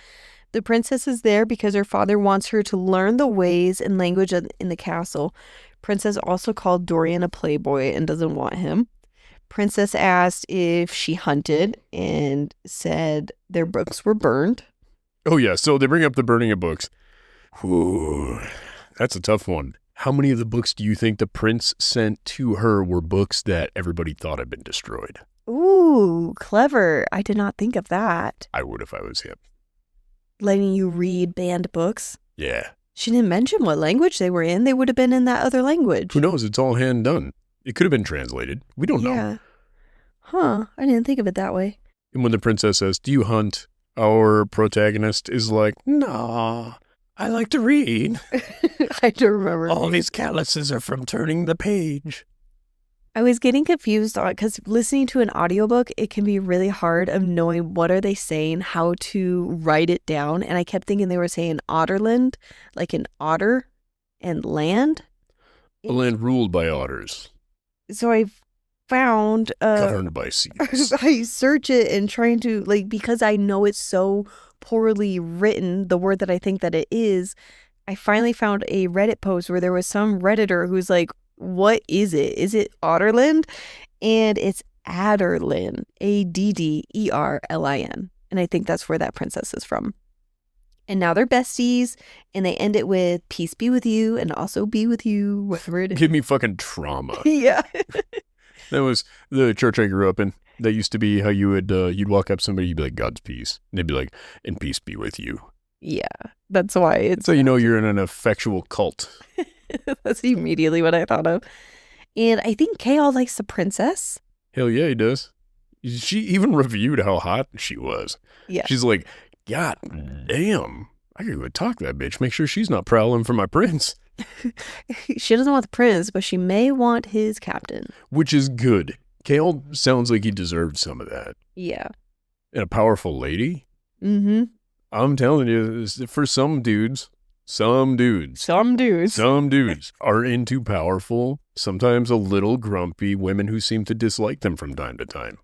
The princess is there because her father wants her to learn the ways and language in the castle. Princess also called Dorian a playboy and doesn't want him. Princess asked if she hunted and said their books were burned. Oh, yeah. So they bring up the burning of books. Ooh, that's a tough one. How many of the books do you think the prince sent to her were books that everybody thought had been destroyed? Ooh, clever. I did not think of that. I would if I was him. Letting you read banned books. Yeah. She didn't mention what language they were in. They would have been in that other language. Who knows? It's all hand done. It could have been translated. We don't know. Yeah. Huh. I didn't think of it that way. And when the princess says, do you hunt? Our protagonist is like, nah, I like to read. I don't remember. All these calluses are from turning the page. I was getting confused on because listening to an audiobook, it can be really hard of knowing what are they saying, how to write it down. And I kept thinking they were saying Otterland, like an otter and land. A land ruled by otters, So I found governed by seals. I search it and trying to like, because I know it's so poorly written, the word that I think that it is, I finally found a Reddit post where there was some Redditor who's like, what is it? Is it Otterland? And it's Adderlin, Adderlin. And I think that's where that princess is from. And now they're besties, and they end it with peace be with you and also be with you, whatever it is. Give me fucking trauma. Yeah. That was the church I grew up in. That used to be how you would, you'd walk up to somebody, you'd be like, God's peace. And they'd be like, and peace be with you. Yeah. That's why it's. So you know you're in an effectual cult. That's immediately what I thought of. And I think Kale likes the princess. Hell yeah, he does. She even reviewed how hot she was. Yeah. She's like, God damn, I gotta go talk to that bitch. Make sure she's not prowling for my prince. She doesn't want the prince, but she may want his captain. Which is good. Kale sounds like he deserved some of that. Yeah. And a powerful lady. Mm-hmm. I'm telling you, for some dudes are into powerful, sometimes a little grumpy women who seem to dislike them from time to time.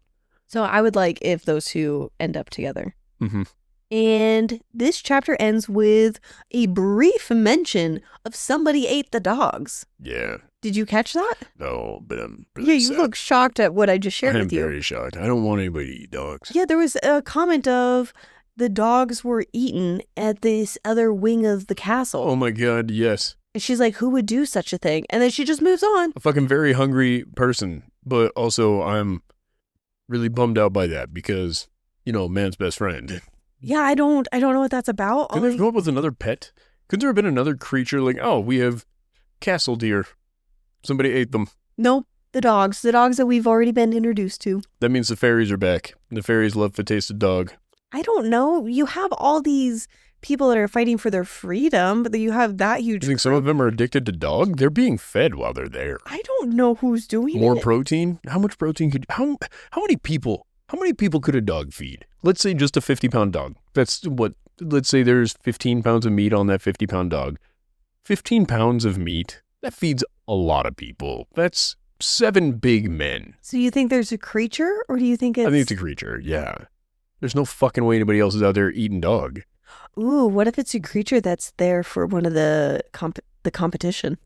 So I would like if those two end up together. Mm-hmm. And this chapter ends with a brief mention of somebody ate the dogs. Yeah. Did you catch that? No, but I'm really You look shocked at what I just shared with you. I'm very shocked. I don't want anybody to eat dogs. Yeah, there was a comment of the dogs were eaten at this other wing of the castle. Oh my God, yes. And she's like, who would do such a thing? And then she just moves on. A fucking very hungry person. But also, I'm really bummed out by that because, man's best friend. Yeah, I don't know what that's about. Could they have come up with another pet? Could there have been another creature like, oh, we have castle deer. Somebody ate them. Nope. The dogs that we've already been introduced to. That means the fairies are back. The fairies love the taste of dog. I don't know. You have all these people that are fighting for their freedom, but you have that huge You think some of them are addicted to dog? They're being fed while they're there. I don't know who's doing More it. protein? How much protein could... How many people could a dog feed? Let's say just a 50-pound dog. That's what... Let's say there's 15 pounds of meat on that 50-pound dog. 15 pounds of meat, that feeds a lot of people. That's 7 big men. So you think there's a creature, or do you think it's... I think it's a creature, yeah. There's no fucking way anybody else is out there eating dog. Ooh, what if it's a creature that's there for one of the competition?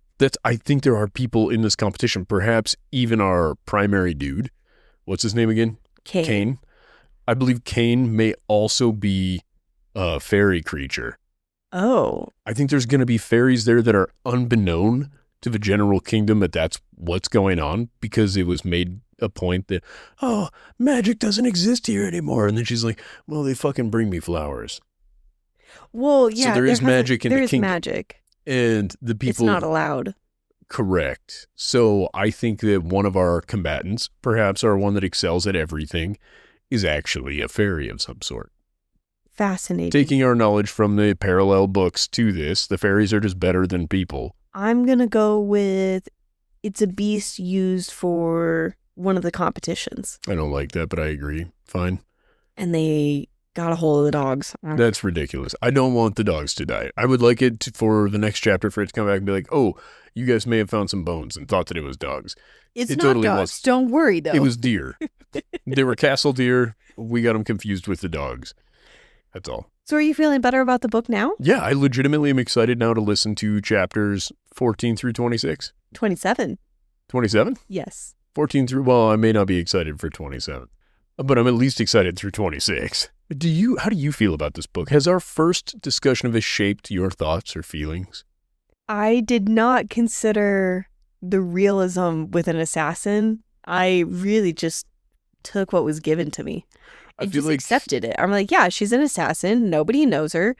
I think there are people in this competition, perhaps even our primary dude. What's his name again? Cain. I believe Cain may also be a fairy creature. Oh. I think there's going to be fairies there that are unbeknown to the general kingdom that's what's going on, because it was made a point that, oh, magic doesn't exist here anymore. And then she's like, well, they fucking bring me flowers. Well, yeah. So there is magic in the kingdom. There is magic. And the people... It's not allowed. Correct. So I think that one of our combatants, perhaps our one that excels at everything, is actually a fairy of some sort. Fascinating. Taking our knowledge from the parallel books to this, the fairies are just better than people. I'm going to go with it's a beast used for one of the competitions. I don't like that, but I agree. Fine. And they got a hold of the dogs. That's ridiculous. I don't want the dogs to die. I would like it for the next chapter for it to come back and be like, oh, you guys may have found some bones and thought that it was dogs. It not totally dogs. Was. Don't worry, though. It was deer. They were castle deer. We got them confused with the dogs. That's all. So are you feeling better about the book now? Yeah, I legitimately am excited now to listen to chapters 14 through 26. 27. 27? Yes. 14 through, well, I may not be excited for 27, but I'm at least excited through 26. How do you feel about this book? Has our first discussion of it shaped your thoughts or feelings? I did not consider the realism with an assassin. I really just took what was given to me. I just accepted it. I'm like, yeah, she's an assassin. Nobody knows her.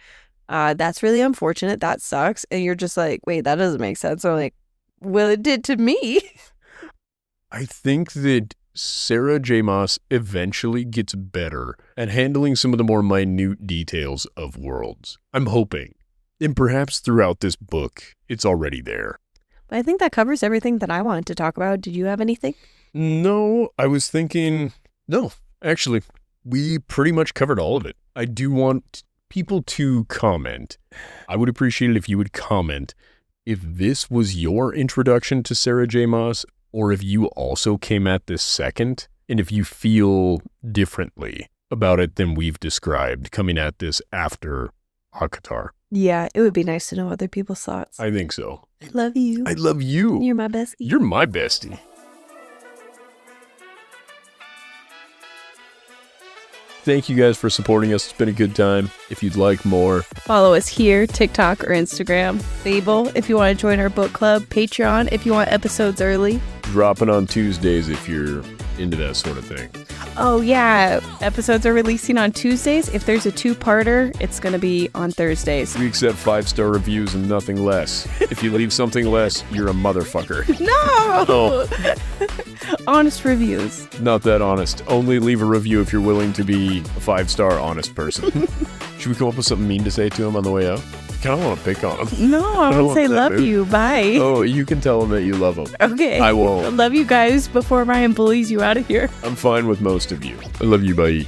That's really unfortunate. That sucks. And you're just like, wait, that doesn't make sense. So I'm like, well, it did to me. I think that Sarah J. Maas eventually gets better at handling some of the more minute details of worlds. I'm hoping. And perhaps throughout this book, it's already there. But I think that covers everything that I wanted to talk about. Did you have anything? No, I was thinking, no, actually, we pretty much covered all of it. I do want people to comment. I would appreciate it if you would comment if this was your introduction to Sarah J. Maas, or if you also came at this second, and if you feel differently about it than we've described coming at this after Akatar. Yeah, it would be nice to know other people's thoughts. I think so. I love you. I love you. You're my bestie. You're my bestie. Thank you guys for supporting us. It's been a good time. If you'd like more, follow us here, TikTok or Instagram. Fable, if you want to join our book club. Patreon, if you want episodes early. Dropping on Tuesdays if you're into that sort of thing. Oh, yeah. Episodes are releasing on Tuesdays. If there's a 2-parter, it's going to be on Thursdays. We accept 5-star reviews and nothing less. If you leave something less, you're a motherfucker. No! Oh. Honest reviews. Not that honest. Only leave a review if you're willing to be a 5-star honest person. Should we come up with something mean to say to him on the way out? I kind of want to pick on him. No, I would say love you. Bye. Oh, you can tell him that you love him. Okay. I won't. Love you guys before Ryan bullies you out of here. I'm fine with most of you. I love you, bye.